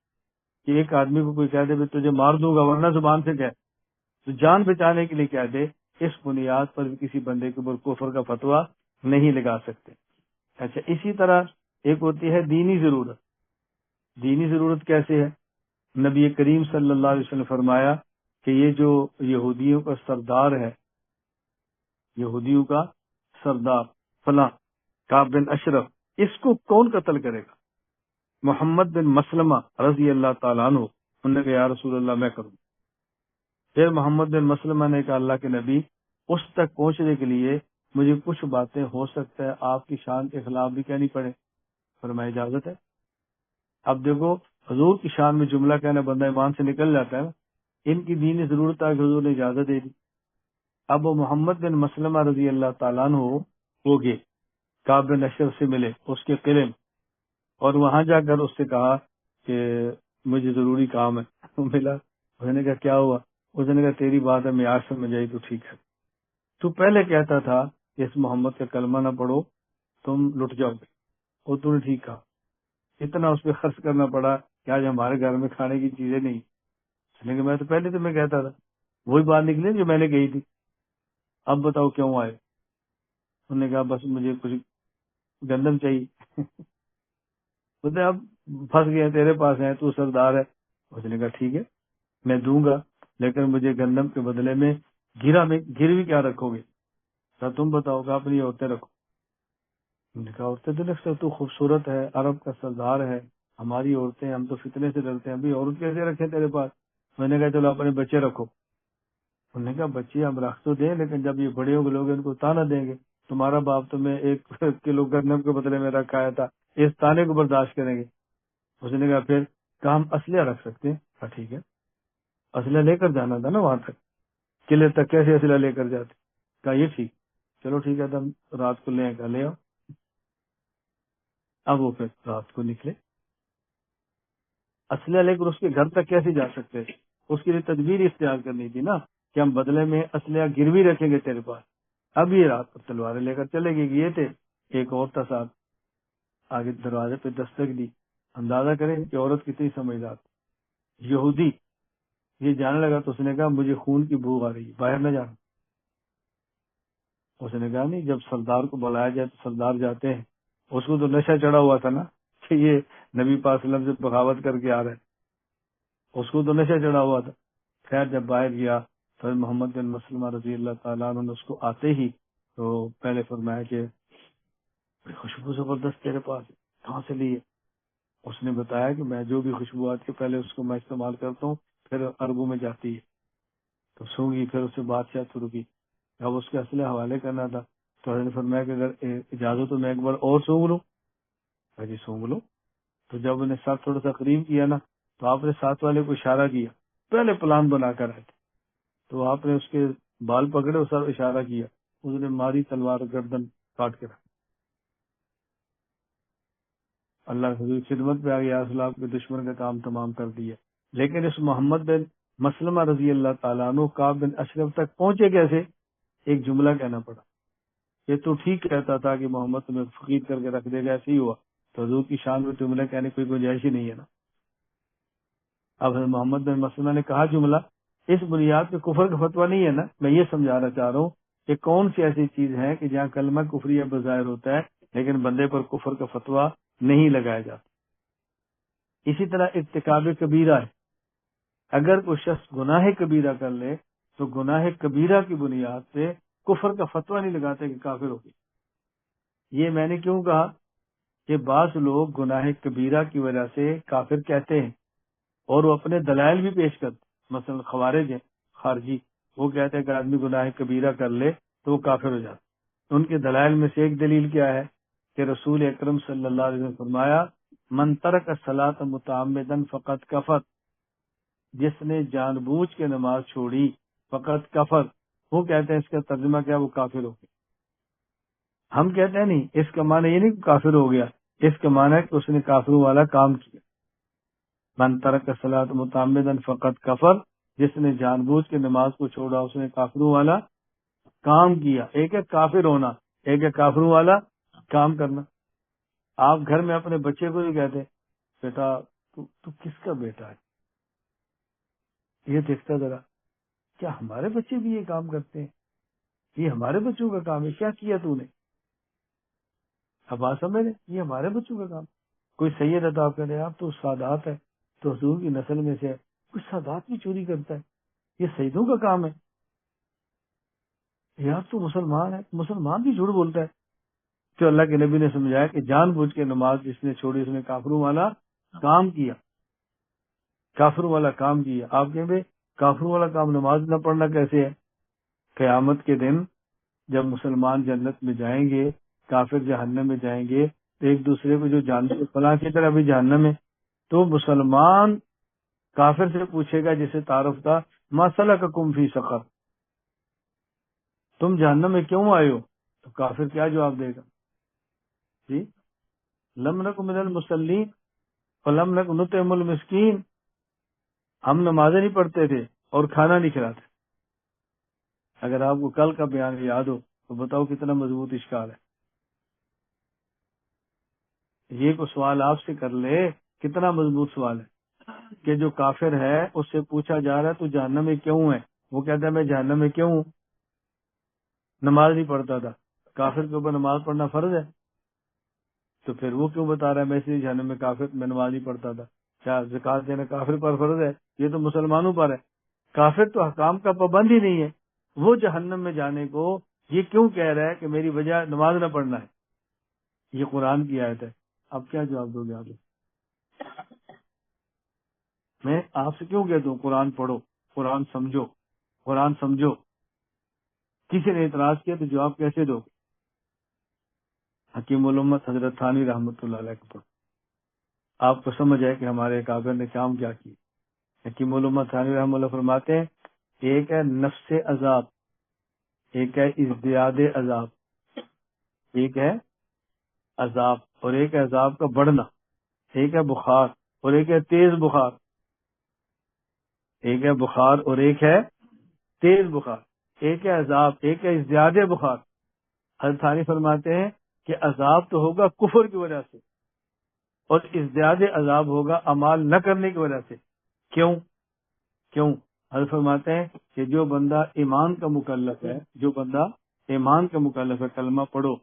Speaker 1: کہ ایک آدمی کو کوئی کہہ دے میں تجھے مار دوں گا ورنہ زبان سے کہہ، تو جان بچانے کے لیے کہہ دے، اس بنیاد پر بھی کسی بندے کے اوپر کفر کا فتویٰ نہیں لگا سکتے. اچھا، اسی طرح ایک ہوتی ہے دینی ضرورت. دینی ضرورت کیسے ہے؟ نبی کریم صلی اللہ علیہ وسلم نے فرمایا کہ یہ جو یہودیوں کا سردار ہے، یہودیوں کا سردار فلاں کعب بن اشرف، اس کو کون قتل کرے گا؟ محمد بن مسلمہ رضی اللہ تعالیٰ عنہ. انہوں نے کہا یا رسول اللہ میں کروں. پھر محمد بن مسلمہ نے کہا اللہ کے نبی اس تک پہنچنے کے لیے مجھے کچھ باتیں ہو سکتا ہے آپ کی شان کے خلاف بھی کہنی پڑے. فرمایا اجازت ہے. اب دیکھو حضور کی شان میں جملہ کہنا بندہ ایمان سے نکل جاتا ہے نا. ان کی دینی ضرورت ہے کہ حضور نے اجازت دے دی. اب وہ محمد بن مسلمہ رضی اللہ تعالیٰ عنہ ہو گئے، کعب بن اشرف سے ملے اس کے قلعے میں، اور وہاں جا کر اس سے کہا کہ مجھے ضروری کام ہے. ملا. اس نے کہا کیا ہوا؟ اس نے کہا تیری بات ہے میں آج سمجھ آئی تو ٹھیک ہے، تو پہلے کہتا تھا کہ اس محمد کا کلمہ نہ پڑھو تم لٹ جاؤ گے، اور تو نے ٹھیک کہا. اتنا اس پہ خرچ کرنا پڑا کہ آج ہمارے گھر میں کھانے کی چیزیں نہیں. لیکن میں تو پہلے تو میں کہتا تھا، وہی بات نکلی جو میں نے کہی تھی. اب بتاؤ کیوں آئے؟ انہوں نے کہا بس مجھے کچھ گندم چاہیے. بولتے اب پھنس گئے تیرے پاس ہیں، تو سردار ہے. اس نے کہا ٹھیک ہے میں دوں گا، لیکن مجھے گندم کے بدلے میں گروی کیا رکھو گے؟ کہا تم بتاؤ. کہا اپنی عورتیں رکھو. انہوں نے کہا عورتیں تو رکھ سکتے، تو خوبصورت ہے، عرب کا سردار ہے، ہماری عورتیں، ہم تو فتنے سے ڈرتے ہیں، ابھی عورت کیسے رکھے تیرے پاس؟ میں نے کہا چلو اپنے بچے رکھو. انہوں نے کہا بچے ہم رکھ تو دیں، لیکن جب یہ بڑے ہو گئے لوگ ان کو تانا دیں گے، تمہارا باپ تمہیں 1 کلو گندم کے بدلے میں رکھایا تھا، اس تانے کو برداشت کریں گے. اس نے کہا پھر کہا ہم اسلحہ رکھ سکتے ہیں. کہا ٹھیک ہے. اسلحہ لے کر جانا تھا نا وہاں تک، قلعے تک کیسے اسلحہ لے کر جاتے؟ کہا یہ ٹھیک، چلو ٹھیک ہے تم رات کو لے آؤ. اب وہ پھر رات کو نکلے. اسلحہ لے کر اس کے گھر تک کیسے جا سکتے تھے؟ اس کے لیے تدبیر اختیار کرنی تھی نا کہ ہم بدلے میں اسلحہ گروی رکھیں گے تیرے پاس. اب یہ رات کو تلواریں لے کر چلے گئے. یہ تھے ایک اور تھا صاحب، آگے دروازے پہ دستک دی. اندازہ کریں کہ عورت کتنی سمجھدار تھی. یہودی یہ جانے لگا تو اس نے کہا مجھے خون کی بو آ رہی ہے، باہر نہ جانا. اس نے کہا نہیں، جب سردار کو بلایا جائے تو سردار جاتے ہیں. اس کو تو نشہ چڑھا ہوا تھا نا کہ یہ نبی پاک صلی اللہ علیہ وسلم سے بغاوت کر کے آ رہے ہیں، اس کو تو نشہ چڑھا ہوا تھا. خیر جب باہر گیا تو محمد بن مسلمہ رضی اللہ تعالیٰ عنہ نے اس کو آتے ہی تو پہلے فرمایا کہ خوشبو زبردست تیرے پاس ہے، کہاں سے لی ہے؟ اس نے بتایا کہ میں جو بھی خوشبو آتی ہے پہلے اس کو میں استعمال کرتا ہوں، پھر عربوں میں جاتی ہے. تو سونگی، پھر اس سے بات چیت شروع کی. اب اس کے اصل حوالے کرنا تھا تو حضرت نے فرمایا کہ اگر اجازت ہو میں ایک بار اور سونگ لوں. جی سونگ لو. تو جب انہیں ساتھ تھوڑا سا قریب کیا نا تو آپ نے ساتھ والے کو اشارہ کیا، پہلے پلان بنا کر آئے تھے. تو آپ نے اس کے بال پکڑے اور سر اشارہ کیا، اس نے ماری تلوار گردن کاٹ کے رکھ. اللہ حضور خدمت پہ آ گیا، اصل آپ کے دشمن کا کام تمام کر دیا. لیکن اس محمد بن مسلمہ رضی اللہ تعالیٰ عنہ کعب بن اشرف تک پہنچے کیسے؟ ایک جملہ کہنا پڑا. یہ تو ٹھیک کہتا تھا کہ محمد تمہیں فقیر کر کے رکھ دے گا، ایسے ہی ہوا. تو حضور کی شان میں جملہ کہنے کی کوئی گنجائش ہی نہیں ہے نا. اب حضرت محمد بن مسلمہ نے کہا جملہ اس بنیاد پہ کفر کا فتویٰ نہیں ہے نا. میں یہ سمجھانا چاہ رہا ہوں کہ کون سی ایسی چیز ہے کہ جہاں کلمہ کفریہ بظاہر ہوتا ہے لیکن بندے پر کفر کا فتویٰ نہیں لگایا جاتا. اسی طرح ارتکاب کبیرہ ہے. اگر کوئی شخص گناہ کبیرہ کر لے تو گناہ کبیرہ کی بنیاد پہ کفر کا فتویٰ نہیں لگاتے کہ کافر ہوگی. یہ میں نے کیوں کہا کہ بعض لوگ گناہ کبیرہ کی وجہ سے کافر کہتے ہیں اور وہ اپنے دلائل بھی پیش کرتے. مثلا خوارج ہیں، خارجی، وہ کہتے ہیں کہ آدمی گناہ کبیرہ کر لے تو وہ کافر ہو جاتا. ان کے دلائل میں سے ایک دلیل کیا ہے کہ رسول اکرم صلی اللہ علیہ وسلم نے فرمایا من ترک الصلاۃ متعمدا فقط کفر، جس نے جان بوجھ کے نماز چھوڑی فقط کفر. وہ کہتے ہیں اس کا ترجمہ کیا؟ وہ کافر ہو گیا. ہم کہتے ہیں نہیں، اس کا معنی یہ نہیں کہ کافر ہو گیا، اس کا معنی ہے کہ اس نے کافروں والا کام کیا. من ترک الصلاۃ متعمدا فقط کفر، جس نے جان بوجھ کے نماز کو چھوڑا اس نے کافروں والا کام کیا. ایک ہے کافر ہونا، ایک ہے کافروں والا کام کرنا. آپ گھر میں اپنے بچے کو نہیں کہتے بیٹا تو کس کا بیٹا ہے؟ یہ دیکھتا ذرا، کیا ہمارے بچے بھی یہ کام کرتے ہیں؟ یہ ہمارے بچوں کا کام ہے، کیا کیا تو نے؟ اب بات سمجھ رہے؟ یہ ہمارے بچوں کا کام. کوئی سید عطا کرے، آپ تو سادات ہے، تو حضور کی نسل میں سے ہے، کوئی سادات بھی چوری کرتا ہے، یہ سیدوں کا کام ہے. یہ آپ تو مسلمان ہے، مسلمان بھی جھوٹ بولتا ہے. تو اللہ کے نبی نے سمجھایا کہ جان بوجھ کے نماز جس نے چھوڑی اس نے کافروں والا کام کیا، کافروں والا کام کیا. آپ کہیں بھائی کافروں والا کام نماز نہ پڑھنا کیسے ہے؟ قیامت کے دن جب مسلمان جنت میں جائیں گے، کافر جہنم میں جائیں گے، تو ایک دوسرے کو جو جانتے فلاں کی طرح بھی جہنم میں، تو مسلمان کافر سے پوچھے گا جسے تعارف تھا ما سلککم فی سقر، تم جہنم میں کیوں آئے ہو؟ تو کافر کیا جواب دے گا؟ جی لم نک من المصلین فلم نک نطعم المسکین، ہم نمازیں نہیں پڑھتے تھے اور کھانا نہیں کھلاتے. اگر آپ کو کل کا بیان یاد ہو تو بتاؤ کتنا مضبوط اشکال ہے. یہ کو سوال آپ سے کر لے کتنا مضبوط سوال ہے کہ جو کافر ہے اس سے پوچھا جا رہا ہے تو جہنم میں کیوں ہے؟ وہ کہتا ہے میں جہنم میں کیوں ہوں؟ نماز نہیں پڑھتا تھا. کافر کے اوپر نماز پڑھنا فرض ہے؟ تو پھر وہ کیوں بتا رہا ہے میں اسی جہنم میں کافر میں نماز نہیں پڑھتا تھا؟ کیا زکات دینا کافر پر فرض ہے؟ یہ تو مسلمانوں پر ہے. کافر تو حکام کا پابند ہی نہیں ہے، وہ جہنم میں جانے کو یہ کیوں کہہ رہا ہے کہ میری وجہ نماز نہ پڑھنا ہے؟ یہ قرآن کی آیت ہے. اب کیا جواب دو گے آپ؟ میں آپ سے کیوں کہتا ہوں قرآن پڑھو، قرآن سمجھو، قرآن سمجھو. کسی نے اعتراض کیا تو جواب کیسے دو؟ حکیم الامت حضرت تھانوی رحمۃ اللہ علیہ کو پڑھو، آپ کو سمجھ آئے کہ ہمارے اکابر نے کام کیا کیا. حکیم الامت تھانوی رحمۃ اللہ فرماتے ہیں ایک ہے نفس عذاب، ایک ہے ازدیاد عذاب، ایک ہے عذاب اور ایک ہے عذاب کا بڑھنا، ایک ہے بخار اور ایک ہے تیز بخار، ایک ہے بخار اور ایک ہے تیز بخار، ایک ہے عذاب ایک ہے ازدیاد بخار. حضرت ثانی فرماتے ہیں کہ عذاب تو ہوگا کفر کی وجہ سے اور ازدیاد عذاب ہوگا اعمال نہ کرنے کی وجہ سے. کیوں؟ حضرت فرماتے ہیں کہ جو بندہ ایمان کا مکلف ہے، جو بندہ ایمان کا مکلف ہے، کلمہ پڑھو،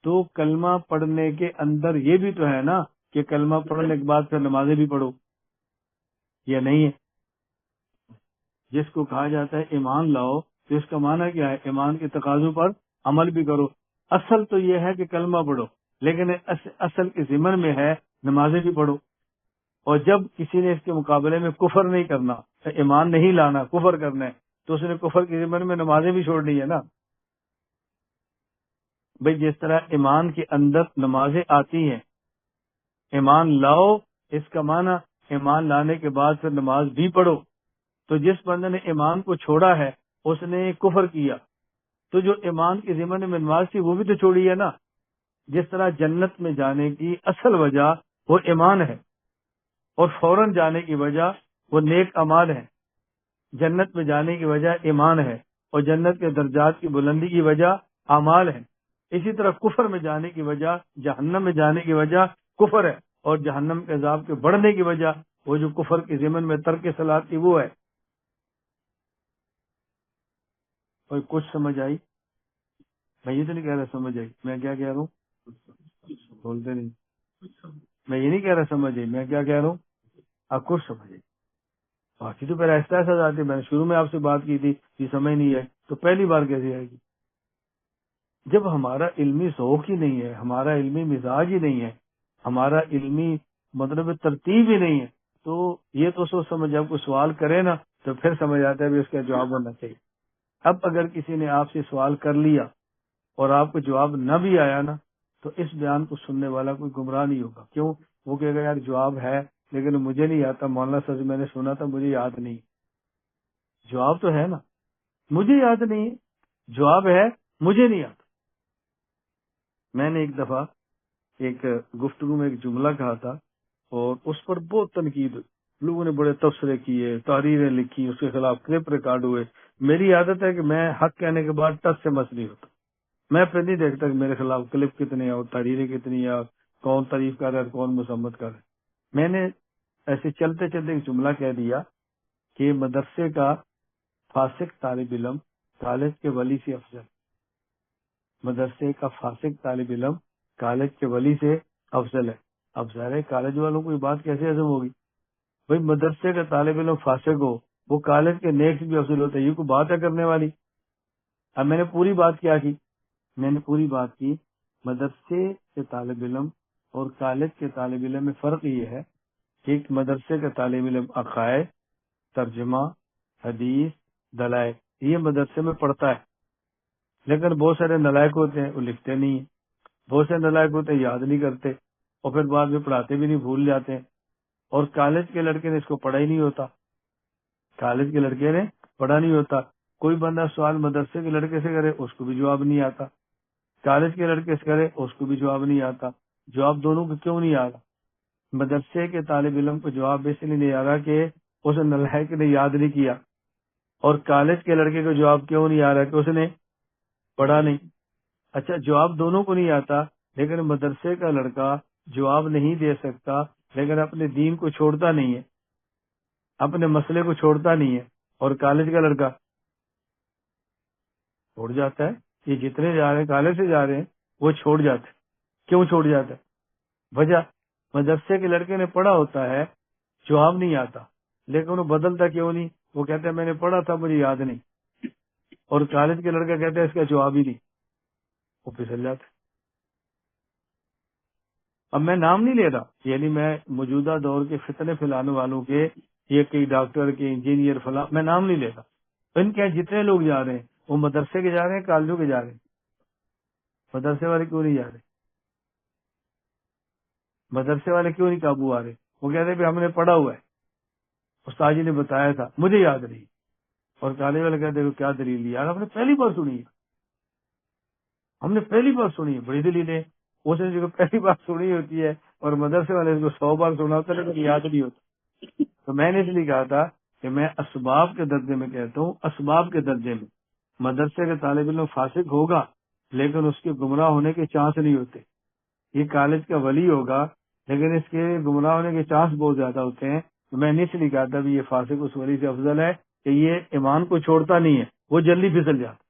Speaker 1: تو کلمہ پڑھنے کے اندر یہ بھی تو ہے نا کہ کلمہ پڑھنے کے بعد پھر نمازیں بھی پڑھو، یا نہیں ہے؟ جس کو کہا جاتا ہے ایمان لاؤ تو اس کا معنی کیا ہے؟ ایمان کے تقاضوں پر عمل بھی کرو. اصل تو یہ ہے کہ کلمہ پڑھو، لیکن اصل کے ضمن میں ہے نمازیں بھی پڑھو. اور جب کسی نے اس کے مقابلے میں کفر نہیں کرنا، ایمان نہیں لانا، کفر کرنا ہے، تو اس نے کفر کے ضمن میں نمازیں بھی چھوڑنی ہے نا. بھئی جس طرح ایمان کے اندر نمازیں آتی ہیں، ایمان لاؤ اس کا معنی ایمان لانے کے بعد پھر نماز بھی پڑھو. تو جس بندے نے ایمان کو چھوڑا ہے اس نے کفر کیا، تو جو ایمان کے ضمن میں نماز تھی وہ بھی تو چھوڑی ہے نا. جس طرح جنت میں جانے کی اصل وجہ وہ ایمان ہے اور فوراً جانے کی وجہ وہ نیک اعمال ہے. جنت میں جانے کی وجہ ایمان ہے اور جنت کے درجات کی بلندی کی وجہ اعمال ہے. اسی طرح کفر میں جانے کی وجہ، جہنم میں جانے کی وجہ کفر ہے اور جہنم کے عذاب کے بڑھنے کی وجہ وہ جو کفر کے ضمن میں ترک صلاۃ تھی وہ ہے. کوئی کچھ سمجھ آئی؟ میں یہ تو نہیں کہہ رہا سمجھ آئی، میں کیا کہہ رہا ہوں؟ بولتے نہیں. میں یہ نہیں کہہ رہا سمجھ آئی، میں کیا کہہ رہا ہوں؟ آپ کچھ سمجھ آئی. باقی تو پھر ایسا جاتی. میں نے شروع میں آپ سے بات کی تھی کہ سمجھ نہیں ہے تو پہلی بار کیسے آئے گی؟ جب ہمارا علمی ذوق ہی نہیں ہے، ہمارا علمی مزاج ہی نہیں ہے، ہمارا علمی مطلب ترتیب ہی نہیں ہے، تو یہ تو سوچ سمجھ آپ کو سوال کرے نا تو پھر سمجھ آتا ہے بھی اس کا جواب ہونا چاہیے. اب اگر کسی نے آپ سے سوال کر لیا اور آپ کو جواب نہ بھی آیا نا تو اس بیان کو سننے والا کوئی گمراہ نہیں ہوگا. کیوں؟ وہ کہے گا یار جواب ہے لیکن مجھے نہیں آتا، مولانا صاحب سے میں نے سنا تھا مجھے یاد نہیں. جواب تو ہے نا، مجھے یاد نہیں ہے، جواب ہے مجھے نہیں آتا. میں نے ایک دفعہ ایک گفتگو میں ایک جملہ کہا تھا اور اس پر بہت تنقید ہوئی، لوگوں نے بڑے تبصرے کیے، تحریریں لکھی، اس کے خلاف کلپ ریکارڈ ہوئے. میری عادت ہے کہ میں حق کہنے کے بعد ٹس سے مس نہیں ہوتا. میں پھر نہیں دیکھتا کہ میرے خلاف کلپ کتنے ہیں اور تحریریں کتنی ہیں، کون تعریف کر رہا ہے کون مذمت کر رہا ہے. میں نے ایسے چلتے چلتے ایک جملہ کہہ دیا کہ مدرسے کا فاسق طالب علم کالج کے ولی سے افضل. مدرسے کا فاسق طالب علم کالج کے ولی سے افضل ہے. اب ظاہر ہے کالج والوں کو یہ بات کیسے ہضم ہوگی؟ بھائی مدرسے کا طالب علم فاسق ہو وہ کالج کے نیک سے بھی افضل ہوتا ہے، یہ کوئی بات ہے کرنے والی؟ اب میں نے پوری بات کیا کی؟ میں نے پوری بات کی مدرسے کے طالب علم اور کالج کے طالب علم میں فرق یہ ہے کہ ایک مدرسے کا طالب علم عقائد، ترجمہ، حدیث، دلائل یہ مدرسے میں پڑھتا ہے، لیکن بہت سارے نالائق ہوتے ہیں وہ لکھتے نہیں ہیں، بہت سے نالائق ہوتے ہیں یاد نہیں کرتے اور پھر بعد میں پڑھاتے بھی نہیں، بھول جاتے ہیں. اور کالج کے لڑکے نے اس کو پڑھا ہی نہیں ہوتا، کالج کے لڑکے نے پڑھا نہیں ہوتا. کوئی بندہ سوال مدرسے کے لڑکے سے کرے اس کو بھی جواب نہیں آتا، کالج کے لڑکے سے کرے اس کو بھی جواب نہیں آتا. جواب دونوں کو کیوں نہیں آ رہا؟ مدرسے کے طالب علم کو جواب اس لیے نہیں آ رہا کہ اس نالائق نے یاد نہیں کیا، اور کالج کے لڑکے کو جواب کیوں نہیں آ رہا کہ اس نے پڑھا نہیں. اچھا جواب دونوں کو نہیں آتا، لیکن مدرسے کا لڑکا جواب نہیں دے سکتا لیکن اپنے دین کو چھوڑتا نہیں ہے، اپنے مسئلے کو چھوڑتا نہیں ہے، اور کالج کا لڑکا چھوڑ جاتا ہے. یہ جتنے جا رہے ہیں کالج سے جا رہے ہیں وہ چھوڑ جاتے ہیں. کیوں چھوڑ جاتا ہے؟ وجہ مدرسے کے لڑکے نے پڑھا ہوتا ہے، جواب نہیں آتا، لیکن وہ بدلتا کیوں نہیں؟ وہ کہتا ہے میں نے پڑھا تھا مجھے یاد نہیں، اور کالج کے لڑکا کہتا ہے اس کا جواب ہی نہیں، وہ پھسل جاتا ہے۔ اب میں نام نہیں لے رہا، یعنی میں موجودہ دور کے فتنے پھیلانے والوں کے، یہ کئی ڈاکٹر کے انجینئر فلاں، میں نام نہیں لے رہا، ان کے جتنے لوگ جا رہے ہیں وہ مدرسے کے جا رہے ہیں، کالجوں کے جا رہے ہیں، مدرسے والے کیوں نہیں جا رہے؟ مدرسے والے کیوں نہیں قابو آ رہے؟ وہ کہتے ہیں کہ ہم نے پڑھا ہوا ہے، استاد جی نے بتایا تھا مجھے یاد نہیں، اور کالج والے کہتے ہیں کیا دلیل یار ہم نے پہلی بار سنی ہے، ہم نے پہلی بار سنی ہے، بڑی دلیل ہے، اس نے جو پہلی بار سنی ہوتی ہے اور مدرسے والے اس کو 100 بار سنا ہوتا ہے لیکن یاد نہیں ہوتا۔ تو میں نے اس لیے کہا تھا کہ میں اسباب کے درجے میں کہتا ہوں، اسباب کے درجے میں مدرسے کے طالب علم فاسق ہوگا لیکن اس کے گمراہ ہونے کے چانس نہیں ہوتے، یہ کالج کا ولی ہوگا لیکن اس کے گمراہ ہونے کے چانس بہت زیادہ ہوتے ہیں۔ تو میں نے اس لیے کہا تھا بھی یہ فاسق اس ولی سے افضل ہے کہ یہ ایمان کو چھوڑتا نہیں ہے، وہ جلدی پھسل جاتا۔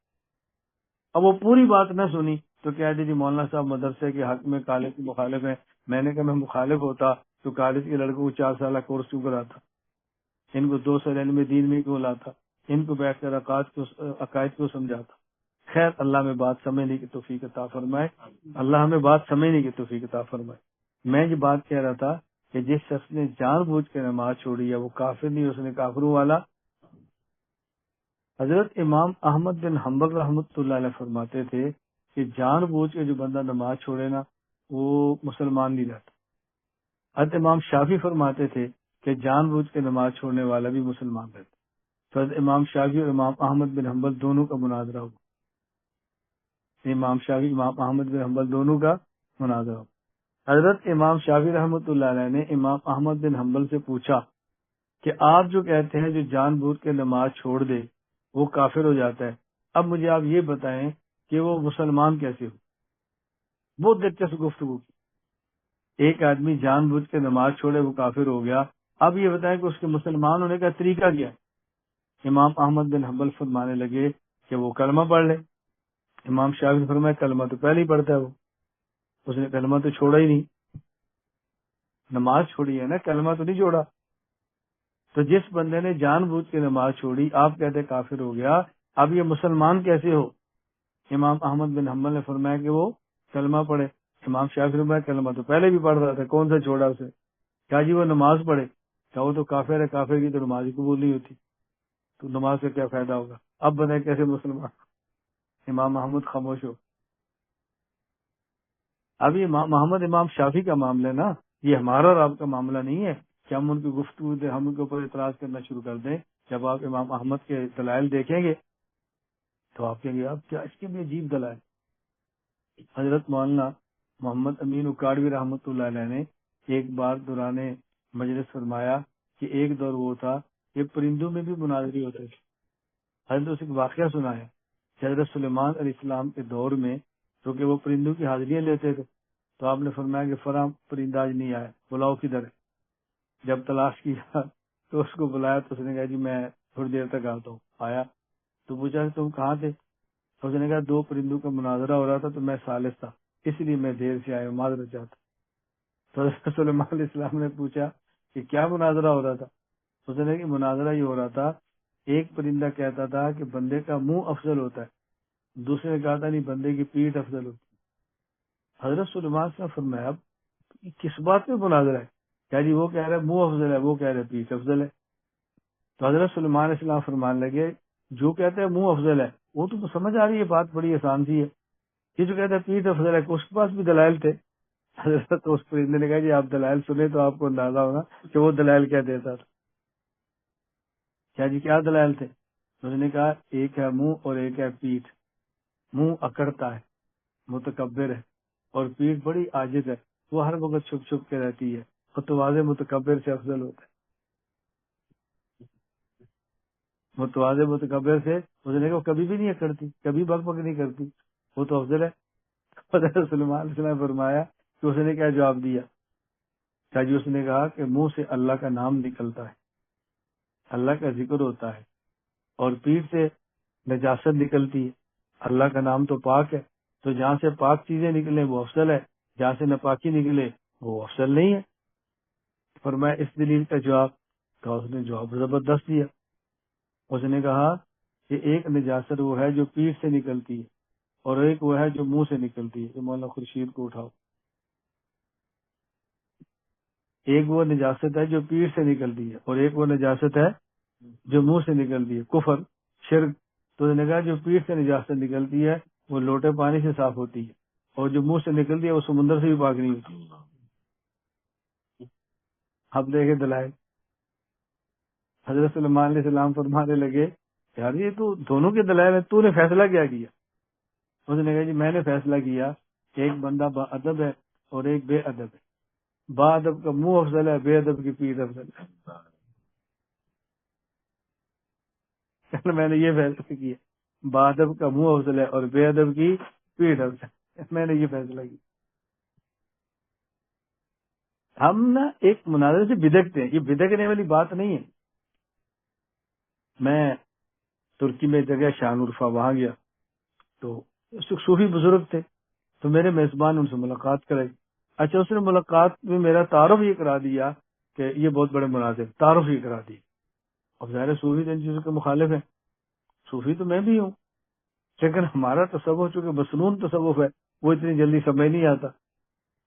Speaker 1: اب وہ پوری بات نہ سنی تو کہہ دی جی مولانا صاحب مدرسے کے حق میں کالج کے مخالف ہیں۔ میں نے کہا میں مخالف ہوتا تو کالج کے لڑکوں کو 4 سالہ کورس کیوں کراتا، ان کو 2 سال علم دین میں کیوں لاتا، ان کو بیٹھ کر عقائد کو سمجھاتا۔ خیر اللہ میں بات سمجھنے کی توفیق عطا فرمائے، اللہ ہمیں بات سمجھنے کی توفیق عطا فرمائے۔ میں یہ بات کہہ رہا تھا کہ جس شخص نے جان بوجھ کے نماز چھوڑی ہے وہ کافر نہیں، اس نے کافروں والا۔ حضرت امام احمد بن حنبل رحمۃ اللہ علیہ فرماتے تھے کہ جان بوجھ کے جو بندہ نماز چھوڑے نا وہ مسلمان نہیں رہتا۔ حضرت امام شافعی فرماتے تھے کہ جان بوجھ کے نماز چھوڑنے والا بھی مسلمان رہتا۔ تو حضرت امام شافعی اور امام احمد بن حنبل دونوں کا مناظرہ ہوا، امام شافعی امام احمد بن حنبل دونوں کا مناظرہ ہوا۔ حضرت امام شافعی رحمۃ اللہ علیہ نے امام احمد بن حنبل سے پوچھا کہ آپ جو کہتے ہیں جو جان بوجھ کے نماز چھوڑ دے وہ کافر ہو جاتا ہے، اب مجھے آپ یہ بتائیں کہ وہ مسلمان کیسے ہو؟ بہت دلچسپ گفتگو کی۔ ایک آدمی جان بوجھ کے نماز چھوڑے وہ کافر ہو گیا، اب یہ بتائیں کہ اس کے مسلمان ہونے کا طریقہ کیا ہے؟ امام احمد بن حنبل فرمانے لگے کہ وہ کلمہ پڑھ لے۔ امام شافعی نے فرمایا کلمہ تو پہلے ہی پڑھتا ہے وہ، اس نے کلمہ تو چھوڑا ہی نہیں، نماز چھوڑی ہے نا، کلمہ تو نہیں چھوڑا۔ تو جس بندے نے جان بوجھ کے نماز چھوڑی آپ کہتے کافر ہو گیا، اب یہ مسلمان کیسے ہو؟ امام احمد بن حنبل نے فرمایا کہ وہ کلمہ پڑھے۔ امام شافعی نے فرمایا کلمہ تو پہلے بھی پڑھ رہا تھا، کون سا چھوڑا اسے؟ کیا جی وہ نماز پڑھے؟ کیا وہ تو کافر ہے، کافر کی تو نماز ہی قبول نہیں ہوتی، تو نماز کا کیا فائدہ ہوگا؟ اب بتائیں کیسے مسلمان؟ امام محمد خاموش ہو۔ اب یہ محمد امام شافعی کا معاملہ ہے نا، یہ ہمارا اور آپ کا معاملہ نہیں ہے کہ ہم ان کی گفتگو دیں، ہم ان کے اوپر اعتراض کرنا شروع کر دیں۔ جب آپ امام احمد کے دلائل دیکھیں گے تو آپ کہیں گے آپ کیا اس کے بھی عجیب دلائل۔ حضرت مولانا محمد امین اکاڑوی رحمۃ اللہ علیہ نے ایک بار دوران مجلس فرمایا کہ ایک دور وہ تھا کہ پرندوں میں بھی مناظری ہوتے تھے۔ حضرت اسے ایک واقعہ سنایا کہ حضرت سلیمان علیہ السلام کے دور میں کیونکہ وہ پرندوں کی حاضریاں لیتے تھے تو آپ نے فرمایا کہ فلاں پرندہ آج نہیں آیا، بلاؤ کدھر ہے؟ جب تلاش کیا تو اس کو بلایا تو اس نے کہا جی میں تھوڑی دیر تک آتا ہوں۔ آیا تو پوچھا تم کہاں تھے؟ تو اس نے کہا 2 پرندوں کا مناظرہ ہو رہا تھا تو میں ثالث تھا اس لیے میں دیر سے آیا، معذرت چاہتا۔ تو حضرت سلیمان علیہ السلام نے پوچھا کہ کیا مناظرہ ہو رہا تھا؟ اس نے کہ مناظرہ یہ ہو رہا تھا ایک پرندہ کہتا تھا کہ بندے کا منہ افضل ہوتا ہے، دوسرے نے کہا تھا نہیں بندے کی پیٹھ افضل ہوتی ہے۔ حضرت سلیمان نے فرمایا اب کس بات پہ مناظرہ ہے؟ کیا جی وہ کہہ رہے منہ افضل ہے، وہ کہہ رہے پیٹھ افضل ہے۔ تو حضرت سلیمان علیہ السلام فرمان لگے جو کہتے ہیں منہ افضل ہے وہ تو سمجھ آ رہی ہے، بات بڑی آسان سی ہے، یہ جو کہتے ہیں پیٹھ افضل ہے اس کے پاس بھی دلائل تھے۔ حضرت اس پرندے نے کہا جی آپ دلائل سنیں تو آپ کو اندازہ ہوگا کہ وہ دلائل کیا دیتا تھا۔ کیا جی کیا دلائل تھے؟ اس نے کہا ایک ہے منہ اور ایک ہے پیٹھ، منہ اکڑتا ہے متکبر ہے اور پیٹھ بڑی عاجز ہے، وہ ہر وقت چھپ چھپ کے رہتی ہے، متواضع متکبر سے افضل ہوتا ہے۔ متواضع متکبر سے اس نے کہا وہ کبھی بھی نہیں اکڑتی، کبھی بک بک نہیں کرتی، وہ تو افضل ہے۔ حضرت سلیمان علیہ السلام نے فرمایا کہ اس نے کیا جواب دیا؟ کیا جی اس نے کہا کہ منہ سے اللہ کا نام نکلتا ہے، اللہ کا ذکر ہوتا ہے، اور پیٹھ سے نجاست نکلتی ہے، اللہ کا نام تو پاک ہے، تو جہاں سے پاک چیزیں نکلیں وہ افضل ہے، جہاں سے ناپاکی نکلے وہ افضل نہیں ہے. فرمایا اس دلیل کا جواب کہا. اس نے جواب زبردست دیا. اس نے کہا کہ ایک نجاست وہ ہے جو پیٹھ سے نکلتی ہے اور ایک وہ ہے جو منہ سے نکلتی ہے. یہ مولانا خورشید کو اٹھاؤ. ایک وہ نجاست ہے جو پیٹھ سے نکلتی ہے اور ایک وہ نجاست ہے جو منہ سے نکلتی ہے. کفر، شرک. تو اس نے کہا جو پیٹھ سے نجاست نکلتی ہے وہ لوٹے پانی سے صاف ہوتی ہے اور جو منہ سے نکلتی ہے وہ سمندر سے بھی پاک نہیں ہوتی. اب دیکھے دلائل. حضرت سلیمان علیہ السلام فرمانے لگے یار یہ تو دونوں کے دلائل ہیں، تو نے فیصلہ کیا کیا؟ اس نے کہا جی میں نے فیصلہ کیا کہ ایک بندہ با ادب ہے اور ایک بے ادب ہے. با ادب کا منہ افضل ہے، بے ادب کی پیٹھ افضل ہے. میں نے یہ فیصلہ کیا با ادب کا منہ افضل ہے اور بے ادب کی پیٹھ افضل ہے. میں نے یہ فیصلہ کیا. ہم نا ایک مناظرے سے بدکتے ہیں، یہ بدکنے والی بات نہیں ہے. میں ترکی میں جگہ شان عرفہ وہاں گیا تو صوفی بزرگ تھے تو میرے میزبان ان سے ملاقات کرائی. اچھا اس نے ملاقات میں میرا تعارف یہ کرا دیا کہ یہ بہت بڑے مناظر، تعارف یہ کرا دی. اب ظاہر صوفی تو ان چیزوں کے مخالف ہیں، صوفی تو میں بھی ہوں، لیکن ہمارا تصوف چونکہ مصنون تصوف ہے وہ اتنی جلدی سمجھ نہیں آتا.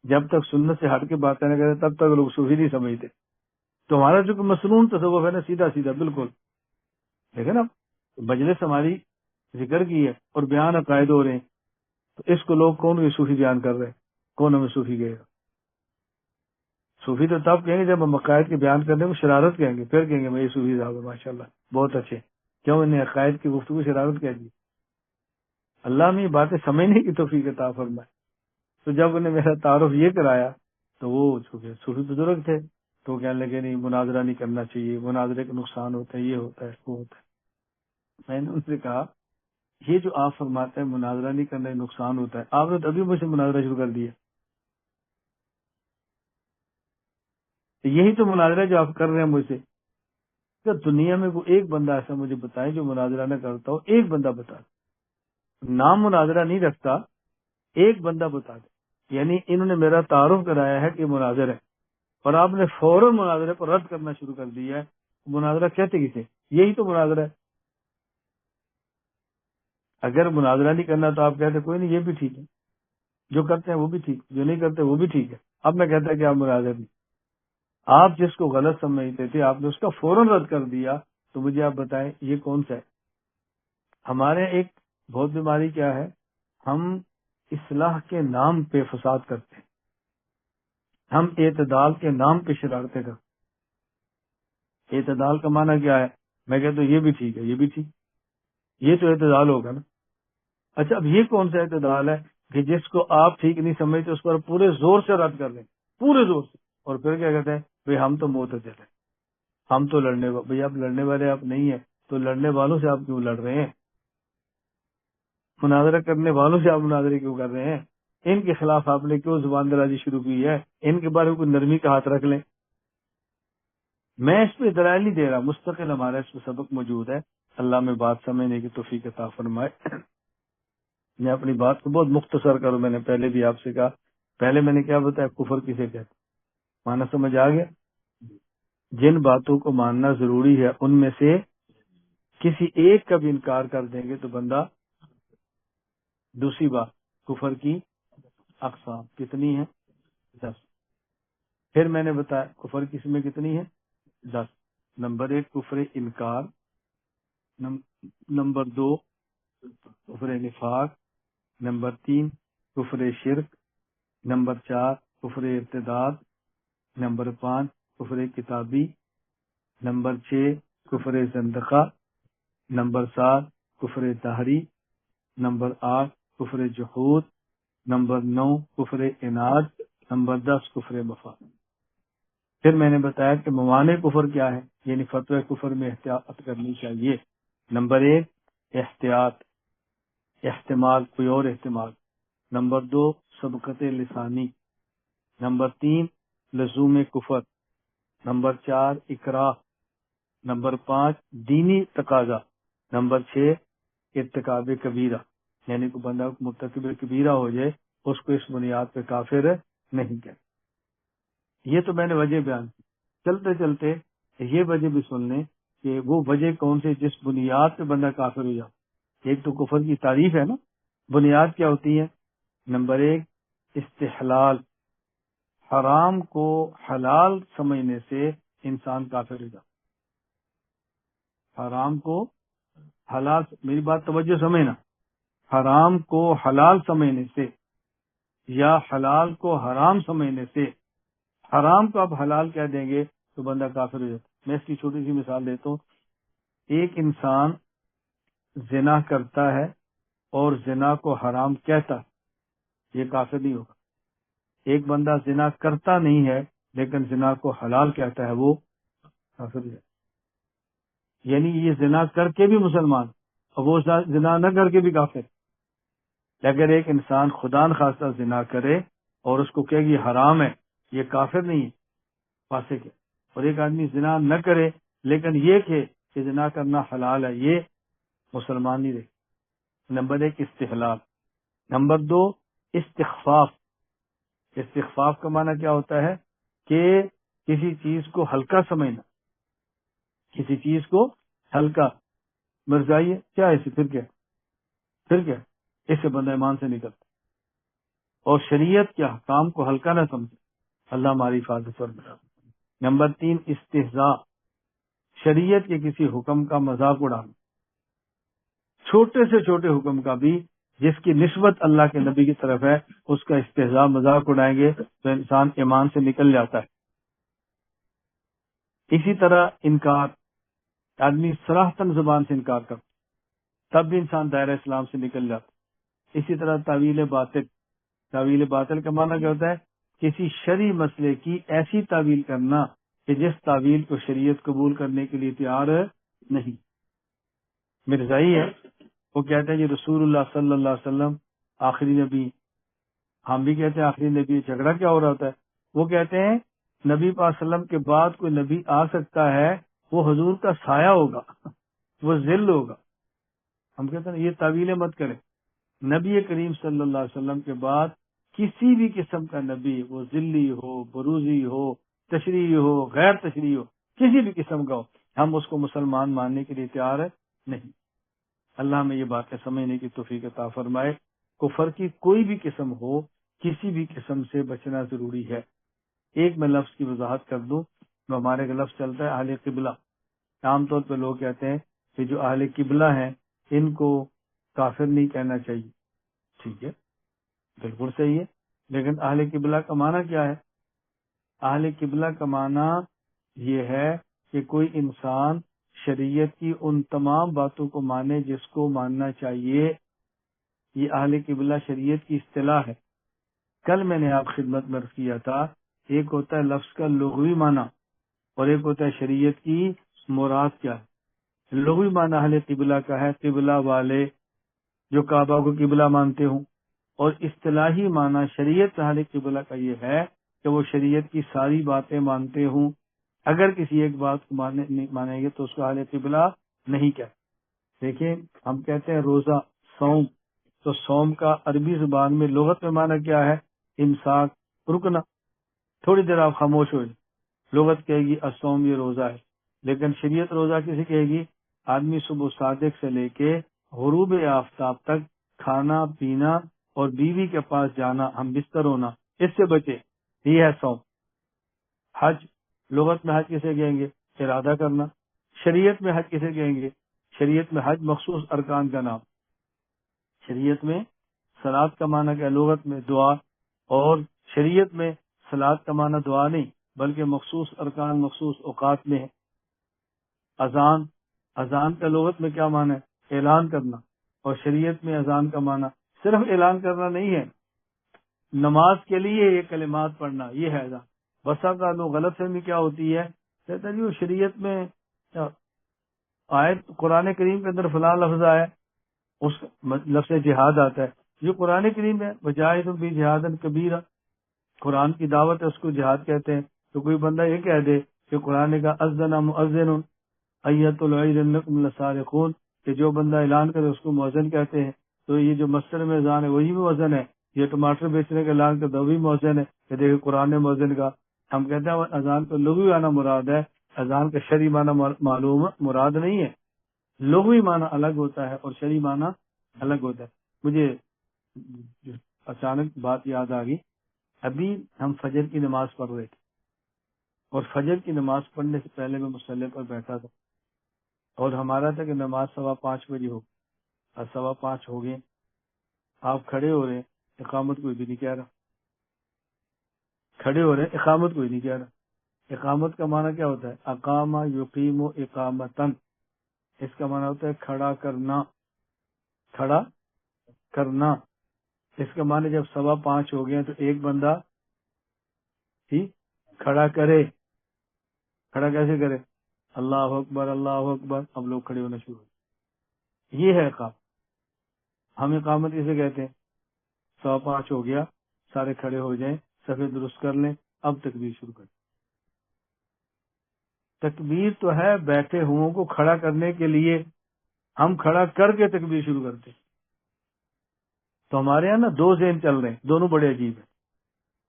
Speaker 1: جب تک سنت سے ہٹ کے باتیں نہ کرتے تب تک لوگ صوفی نہیں سمجھتے. تو ہمارا چونکہ مصنون تصوف ہے نا، سیدھا سیدھا بالکل. لیکن اب مجلس ہماری ذکر کی ہے اور بیان عقائد ہو رہے ہیں تو اس کو لوگ کون صوفی بیان کر رہے ہیں؟ کون ہمیں صوفی کہے گا؟ صوفی تو تب کہیں گے جب ہم عقائد کے بیان کرنے کو شرارت کہیں گے، پھر کہیں گے میں یہ صوفی صاحب ہے ماشاء اللہ بہت اچھے. کیوں انہیں عقائد کی گفتگو شرارت کہہ دی؟ اللہ میں یہ باتیں سمجھنے کی توفیق عطا فرمائے. تو جب انہیں میرا تعارف یہ کرایا تو وہ صوفی بزرگ تھے تو کہنے لگے نہیں مناظرہ نہیں کرنا چاہیے، مناظرے کا نقصان ہوتا ہے، یہ ہوتا ہے وہ ہوتا ہے. میں نے ان سے کہا یہ جو آپ فرماتے ہیں مناظرہ نہیں کرنا نقصان ہوتا ہے، آپ نے تو ابھی مجھ سے مناظرہ شروع کر دیا. یہی تو مناظرہ جو آپ کر رہے ہیں مجھ سے. کہ دنیا میں کوئی ایک بندہ ایسا مجھے بتائے جو مناظرہ نہ کرتا ہو، ایک بندہ بتا دے. نام مناظرہ نہیں رکھتا، ایک بندہ بتا دے. یعنی انہوں نے میرا تعارف کرایا ہے کہ مناظر ہے اور آپ نے فوراً مناظرے کو رد کرنا شروع کر دیا ہے. مناظرہ کہتے کسے؟ یہی تو مناظرہ ہے. اگر مناظرہ نہیں کرنا تو آپ کہتے کوئی نہیں یہ بھی ٹھیک ہے، جو کرتے ہیں وہ بھی ٹھیک، جو نہیں کرتے وہ بھی ٹھیک ہے. اب میں کہتا کہ آپ مناظر نہیں. آپ جس کو غلط سمجھتے تھے آپ نے اس کا فوراً رد کر دیا. تو مجھے آپ بتائیں یہ کون سا ہے؟ ہمارے ایک بہت بیماری کیا ہے، ہم اصلاح کے نام پہ فساد کرتے ہیں، ہم اعتدال کے نام پہ شرارتیں کرتے ہیں. اعتدال کا معنی کیا ہے؟ میں کہتا ہوں یہ بھی ٹھیک ہے یہ بھی ٹھیک، یہ تو اعتدال ہوگا نا. اچھا اب یہ کون سا اعتدال ہے کہ جس کو آپ ٹھیک نہیں سمجھتے اس پر پورے زور سے رد کر لیں، پورے زور سے، اور پھر کیا کہتے ہیں بھئی ہم تو معتدل ہیں، ہم تو لڑنے والے. بھئی آپ لڑنے والے آپ نہیں ہیں تو لڑنے والوں سے آپ کیوں لڑ رہے ہیں؟ مناظرہ کرنے والوں سے آپ مناظرے کیوں کر رہے ہیں؟ ان کے خلاف آپ نے کیوں زبان درازی شروع کی ہے؟ ان کے بارے میں کوئی نرمی کا ہاتھ رکھ لیں. میں اس پہ دلائل نہیں دے رہا، مستقل ہمارا اس پہ سبق موجود ہے. اللہ میں بات سمجھنے کی توفیق عطا فرمائے. میں اپنی بات کو بہت مختصر کروں. میں نے پہلے بھی آپ سے کہا، پہلے میں نے کیا بتایا کفر کسے کہتے، مانا سمجھ آ گیا. جن باتوں کو ماننا ضروری ہے ان میں سے کسی ایک کا بھی انکار کر دیں گے تو بندہ. دوسری بات کفر کی اقسام کتنی ہیں؟ 10. پھر میں نے بتایا کفر کی قسمیں کتنی ہیں؟ 10. نمبر 1 کفر انکار، نمبر 2 کفر نفاق، نمبر 3 کفر شرک، نمبر 4 کفر ارتداد، نمبر 5 کفر کتابی، نمبر 6 کفر زندقہ، نمبر 7 کفر دہری، نمبر 8 کفر جحود، نمبر 9 کفر اناد، نمبر 10 کفر مفاد. پھر میں نے بتایا کہ موانع کفر کیا ہے، یعنی فتوی کفر میں احتیاط کرنی چاہیے. نمبر 1 احتیاط، احتمال، کوئی اور احتمال. نمبر 2 سبقت لسانی. نمبر 3 لزوم کفر. نمبر 4 اکراہ. نمبر 5 دینی تقاضا. نمبر 6 ارتکاب کبیرہ، یعنی کوئی بندہ مرتکب کبیرہ ہو جائے اس کو اس بنیاد پہ کافر نہیں کہتے. یہ تو میں نے وجہ بیان کی. چلتے چلتے یہ وجہ بھی سن لیں کہ وہ وجہ کون سے جس بنیاد پہ بندہ کافر ہو جاتا. ایک تو کفر کی تعریف ہے نا, بنیاد کیا ہوتی ہے؟ نمبر 1 استحلال, حرام کو حلال سمجھنے سے انسان کافر ہو جاتا. حرام کو حلال, میری بات توجہ سمجھنا, حرام کو حلال سمجھنے سے یا حلال کو حرام سمجھنے سے, حرام کو آپ حلال کہہ دیں گے تو بندہ کافر ہو جاتا. میں اس کی چھوٹی سی مثال دیتا ہوں. ایک انسان زنا کرتا ہے اور زنا کو حرام کہتا ہے, یہ کافر نہیں ہوگا. ایک بندہ زنا کرتا نہیں ہے لیکن زنا کو حلال کہتا ہے, وہ کافر ہے. یعنی یہ زنا کر کے بھی مسلمان اور وہ زنا نہ کر کے بھی کافر. اگر ایک انسان خدا نخواستہ زنا کرے اور اس کو کہے گی حرام ہے, یہ کافر نہیں ہے, فاسق ہے. اور ایک آدمی زنا نہ کرے لیکن یہ کہ زنا کرنا حلال ہے, یہ مسلمان نہیں رہے. نمبر 1 استحلال. نمبر 2 استخفاف. استخفاف کا معنی کیا ہوتا ہے کہ کسی چیز کو ہلکا سمجھنا, کسی چیز کو ہلکا. مرزائی ہے کیا ہے, پھر کیا اس سے بندہ ایمان سے نکلتا. اور شریعت کے احکام کو ہلکا نہ سمجھے, اللہ ہماری حفاظت فرمائے. نمبر 3 استہزاء, شریعت کے کسی حکم کا مذاق اڑانا, چھوٹے سے چھوٹے حکم کا بھی جس کی نسبت اللہ کے نبی کی طرف ہے اس کا استہزاء مذاق اڑائیں گے تو انسان ایمان سے نکل جاتا ہے. اسی طرح انکار, آدمی صراحتاً زبان سے انکار کرتا تب بھی انسان دائرہ اسلام سے نکل جاتا. اسی طرح تعویل باطل. تعویل باطل کا معنی کیا ہوتا ہے؟ کسی شرعی مسئلے کی ایسی تعویل کرنا کہ جس تعویل کو شریعت قبول کرنے کے لیے تیار نہیں. مرزائی ہے, وہ کہتے ہیں یہ رسول اللہ صلی اللہ علیہ وسلم آخری نبی. ہم بھی کہتے ہیں آخری نبی. جھگڑا کیا ہو رہا ہوتا ہے؟ وہ کہتے ہیں نبی پاک صلی اللہ علیہ وسلم کے بعد کوئی نبی آ سکتا ہے, وہ حضور کا سایہ ہوگا, وہ ذل ہوگا. ہم کہتے ہیں یہ تعویلیں مت کریں. نبی کریم صلی اللہ علیہ وسلم کے بعد کسی بھی قسم کا نبی, وہ ذلی ہو, بروزی ہو, تشریعی ہو, غیر تشریعی ہو, کسی بھی قسم کا ہو, ہم اس کو مسلمان ماننے کے لیے تیار نہیں. اللہ ہمیں یہ باتیں سمجھنے کی توفیق عطا فرمائے. کفر کی کوئی بھی قسم ہو, کسی بھی قسم سے بچنا ضروری ہے. ایک میں لفظ کی وضاحت کر دوں. جو ہمارے کا لفظ چلتا ہے اہل قبلہ. عام طور پہ لوگ کہتے ہیں کہ جو اہل قبلہ ہیں ان کو کافر نہیں کہنا چاہیے. ٹھیک ہے, بالکل صحیح ہے, لیکن اہل قبلہ کا معنی کیا ہے؟ اہل قبلہ کا معنی یہ ہے کہ کوئی انسان شریعت کی ان تمام باتوں کو مانے جس کو ماننا چاہیے. یہ اہل قبلہ شریعت کی اصطلاح ہے. کل میں نے آپ خدمت میں عرض کیا تھا, ایک ہوتا ہے لفظ کا لغوی معنی اور ایک ہوتا ہے شریعت کی مراد کیا ہے. لغوی معنی اہل قبلہ کا ہے قبلہ والے جو کعبہ کو قبلہ مانتے ہوں, اور اصطلاحی معنی شریعت اہل قبلہ کا یہ ہے کہ وہ شریعت کی ساری باتیں مانتے ہوں. اگر کسی ایک بات کو مانیں گے تو اس کو اہل قبلہ نہیں کہتے. دیکھیں ہم کہتے ہیں روزہ, صوم, تو صوم کا عربی زبان میں لغت میں معنی کیا ہے؟ امساک, رکنا, تھوڑی دیر آپ خاموش ہو جائیں. لغت کہے گی الصوم, یہ روزہ ہے. لیکن شریعت روزہ کسے کہے گی؟ آدمی صبح صادق سے لے کے غروب آفتاب تک کھانا پینا اور بیوی کے پاس جانا, ہم بستر ہونا, اس سے بچے, یہ ہے صوم. حج, لغت میں حج کسے کہیں گے؟ ارادہ کرنا. شریعت میں حج کسے کہیں گے؟ شریعت میں حج مخصوص ارکان کا نام. شریعت میں صلاۃ کا معنی کیا؟ لغت میں دعا, اور شریعت میں صلاۃ کا معنی دعا نہیں بلکہ مخصوص ارکان مخصوص اوقات میں ہے. اذان, اذان کا لغت میں کیا معنی ہے؟ اعلان کرنا, اور شریعت میں اذان کا معنی صرف اعلان کرنا نہیں ہے, نماز کے لیے یہ کلمات پڑھنا, یہ ہے اذان. بسا کا لوگ غلط فہمی کیا ہوتی ہے, کہتے ہیں جی شریعت میں آیت قرآن کریم کے اندر فلاں لفظ آیا, اس لفظ جہاد آتا ہے, جو قرآن کریم ہے وجاہدوا بھی جہادن کبیرہ, قرآن کی دعوت ہے, اس کو جہاد کہتے ہیں. تو کوئی بندہ یہ کہہ دے کہ قرآن کا اذن مؤذن ایۃ العید انکم لسارقون, کہ جو بندہ اعلان کرے اس کو مؤذن کہتے ہیں, تو یہ جو مسجد میں اذان ہے وہی مؤذن ہے. یہ ٹماٹر بیچنے کا اعلان کرتا وہی مؤذن ہے, کہ دیکھیں قرآن مؤذن کا ہم کہتے ہیں اذان کو لغوی معنی مراد ہے، اذان کا شرعی معنی معلوم مراد نہیں ہے. لغوی معنی الگ ہوتا ہے اور شرعی معنی الگ ہوتا ہے. مجھے اچانک بات یاد آ گئی. ابھی ہم فجر کی نماز پڑھ رہے تھے اور فجر کی نماز پڑھنے سے پہلے میں مصلی پر بیٹھا تھا اور ہمارا تھا کہ نماز 5:15 بجے ہو. اور 5:15 ہو گئے، آپ کھڑے ہو رہے ہیں، اقامت کوئی بھی نہیں کہہ رہا. کھڑے ہو رہے ہیں، اقامت کوئی نہیں کہہ رہا. اقامت کا معنی کیا ہوتا ہے؟ اقامہ یقیم و اقامتن. اس کا معنی ہوتا ہے کھڑا کرنا. کھڑا کرنا اس کا معنی جب 5:15 ہو گئے تو ایک بندہ کھڑا کرے. کھڑا کیسے کرے؟ اللہ اکبر اللہ اکبر. اب لوگ کھڑے ہونا شروع. یہ ہے اقامت. ہم اقامت کسے کہتے ہیں؟ 5:15 ہو گیا، سارے کھڑے ہو جائیں، صفے درست کر لیں، اب تکبیر شروع کریں. تکبیر تو ہے بیٹھے ہوں کو کھڑا کرنے کے لیے، ہم کھڑا کر کے تکبیر شروع کرتے. تو ہمارے یہاں نا دو ذہن چل رہے ہیں، دونوں بڑے عجیب ہیں.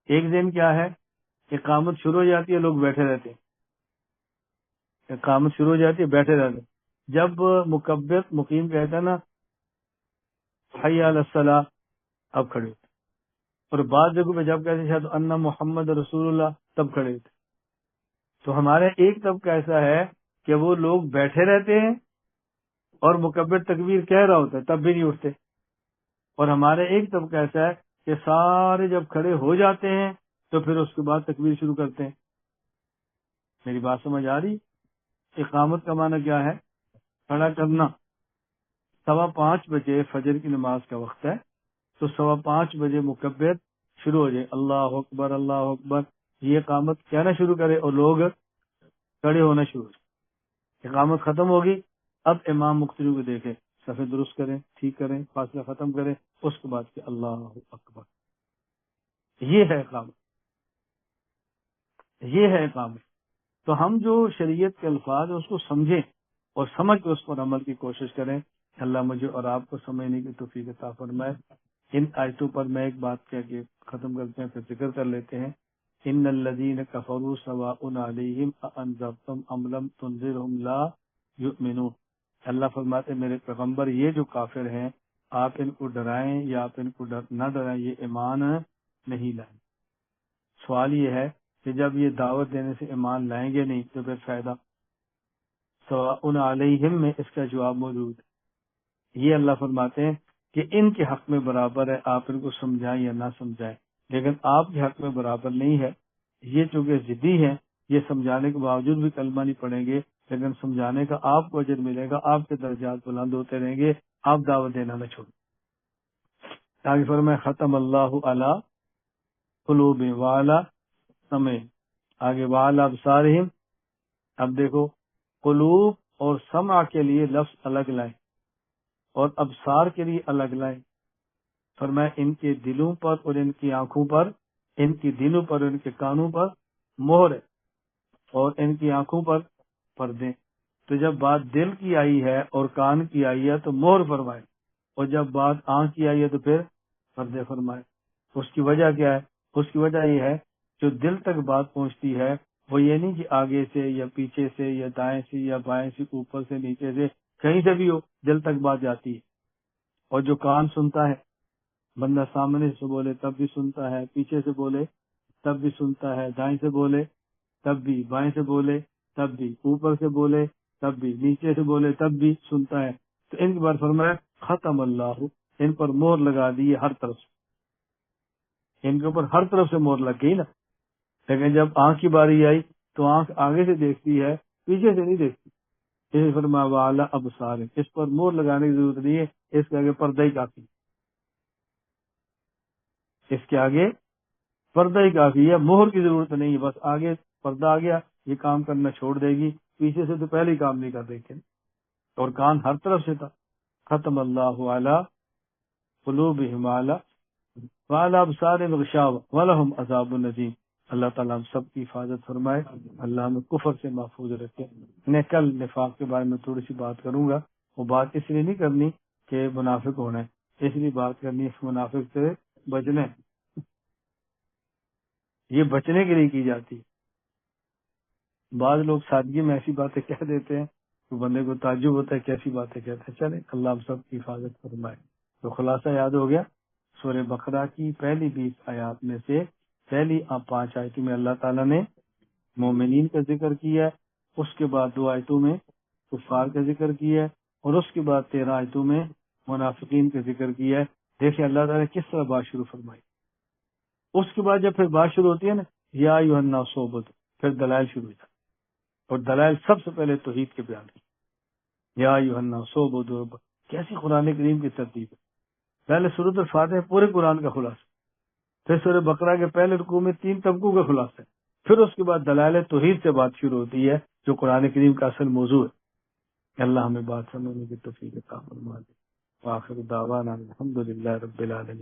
Speaker 1: ایک ذہن کیا ہے؟ اقامت شروع ہو جاتی ہے، لوگ بیٹھے رہتے ہیں. اقامت شروع ہو جاتی ہے، بیٹھے رہتے ہیں. جب مکبر مقیم کہتا ہے نا حی علی الصلاۃ، اب کھڑے ہوتے. اور بعض جگہوں پہ جب کہتے ہیں شاید ان محمد رسول اللہ، تب کھڑے ہوتے. تو ہمارے ایک طبقہ ایسا ہے کہ وہ لوگ بیٹھے رہتے ہیں اور مکبر تکبیر کہہ رہا ہوتا ہے تب بھی نہیں اٹھتے. اور ہمارے ایک طبقہ ایسا ہے کہ سارے جب کھڑے ہو جاتے ہیں تو پھر اس کے بعد تکبیر شروع کرتے ہیں. میری بات سمجھ آ رہی؟ اقامت کا معنی کیا ہے؟ کھڑا کرنا. 5:15 بجے فجر کی نماز کا وقت ہے تو 5:15 بجے مکبر شروع ہو جائے، اللہ اکبر اللہ اکبر، یہ اقامت کہنا شروع کرے اور لوگ کھڑے ہونا شروع ہو جائے. اقامت ختم ہوگی، اب امام مقتدی کو دیکھے، صفے درست کریں، ٹھیک کریں، فاصلہ ختم کریں، اس کے بعد کہ اللہ اکبر. یہ ہے اقامت. یہ ہے اقامت. تو ہم جو شریعت کے الفاظ ہیں اس کو سمجھیں اور سمجھ کے اس پر عمل کی کوشش کریں. اللہ مجھے اور آپ کو سمجھنے کی توفیق عطا فرمائے. ان آیتوں پر میں ایک بات کہہ کے ختم کرتے ہیں، پھر ذکر کر لیتے ہیں. ان الذین کفروا سواء علیہم اانذرتم ام لم تنذرہم لا یؤمنون. اللہ فرماتے ہیں میرے پیغمبر یہ جو کافر ہیں آپ ان کو ڈرائیں یا آپ ان کو نہ ڈرائیں یہ ایمان نہیں لائیں. سوال یہ ہے کہ جب یہ دعوت دینے سے ایمان لائیں گے نہیں تو پھر فائدہ؟ سواء علیہم میں اس کا جواب موجود ہے. یہ اللہ فرماتے ہیں کہ ان کے حق میں برابر ہے، آپ ان کو سمجھائیں یا نہ سمجھائیں، لیکن آپ کے حق میں برابر نہیں ہے. یہ چونکہ ضدی ہیں، یہ سمجھانے کے باوجود بھی کلمہ نہیں پڑھیں گے، لیکن سمجھانے کا آپ کو اجر ملے گا، آپ کے درجات بلند ہوتے رہیں گے. آپ دعوت دینا نہ چھوڑیں. آگے فرمائے ختم اللہ علی قلوبہم وعلی سمعہم. آگے وعلی ابصارہم. اب دیکھو قلوب اور سمع کے لیے لفظ الگ لائیں اور ابصار کے لیے الگ لائیں. فرمایا ان کے دلوں پر اور ان کی آنکھوں پر، ان کی دلوں پر اور ان کے کانوں پر مہر ہے اور ان کی آنکھوں پر پردے. تو جب بات دل کی آئی ہے اور کان کی آئی ہے تو مہر فرمائے، اور جب بات آنکھ کی آئی ہے تو پھر پردے فرمائے. اس کی وجہ کیا ہے؟ اس کی وجہ یہ ہے جو دل تک بات پہنچتی ہے وہ یہ نہیں کہ آگے سے یا پیچھے سے یا دائیں سے یا بائیں سے، اوپر سے نیچے سے، کہیں سے بھی ہو دل تک بات جاتی ہے. اور جو کان سنتا ہے، بندہ سامنے سے بولے تب بھی سنتا ہے، پیچھے سے بولے تب بھی سنتا ہے، دائیں سے بولے تب بھی، بائیں سے بولے تب بھی، اوپر سے بولے تب بھی، نیچے سے بولے تب بھی سنتا ہے. تو ان کے بار فرمایا ختم اللہ، ان پر مہر لگا دی ہر طرف سے. ان کے اوپر ہر طرف سے مہر لگ گئی نا. لیکن جب آنکھ کی باری آئی تو آنکھ آگے سے دیکھتی ہے، پیچھے سے نہیں دیکھتی. اس فرمایا وعلی ابصارہم، اس پر مہر لگانے کی ضرورت نہیں ہے، اس کے آگے پردہ ہی کافی. اس کے آگے پردہ ہی کافی ہے، مہر کی ضرورت نہیں ہے. بس آگے پردہ آ گیا یہ کام کرنا چھوڑ دے گی، پیچھے سے تو پہلے ہی کام نہیں کر رہے تھے. اور کان ہر طرف سے تھا. ختم اللہ علی قلوبہم وعلی ابصارہم غشاوہ ولہم عذاب العظیم. اللہ تعالیٰ ہم سب کی حفاظت فرمائے، اللہ ہمیں کفر سے محفوظ رکھے. میں کل نفاق کے بارے میں تھوڑی سی بات کروں گا. وہ بات اس لیے نہیں کرنی کہ منافق ہونا ہے، اس لیے بات کرنی ہے منافق سے بچنے. یہ بچنے کے لیے کی جاتی ہے. بعض لوگ سادگی میں ایسی باتیں کہہ دیتے ہیں تو بندے کو تعجب ہوتا ہے کیسی باتیں کہتے ہیں. چلے اللہ ہم سب کی حفاظت فرمائے. تو خلاصہ یاد ہو گیا. سورہ بقرہ کی پہلی 20 آیات میں سے پہلی 5 آیتوں میں اللہ تعالیٰ نے مومنین کا ذکر کیا ہے، اس کے بعد 2 آیتوں میں کفار کا ذکر کیا ہے، اور اس کے بعد 13 آیتوں میں منافقین کا ذکر کیا ہے. دیکھیں اللہ تعالیٰ نے کس طرح بات شروع فرمائی. اس کے بعد جب پھر بات شروع ہوتی ہے نا یا ایھا الناس اعبدوا، پھر دلائل شروع ہو جاتے، اور دلائل سب سے پہلے توحید کے بیان کی. یا ایھا الناس اعبدوا ربکم، کیسی قرآن کریم کی ترتیب ہے. پہلے سورۃ الفاتحہ پورے قرآن کا خلاصہ، پھر سورہ بقرہ کے پہلے رکوع میں 3 طبقوں کا خلاصہ ہے، پھر اس کے بعد دلائل توحید سے بات شروع ہوتی ہے جو قرآن کریم کا اصل موضوع ہے. اللہ ہمیں بات سمجھنے کی توفیق عطا فرما دے. وآخر دعوانا الحمدللہ رب العالمین.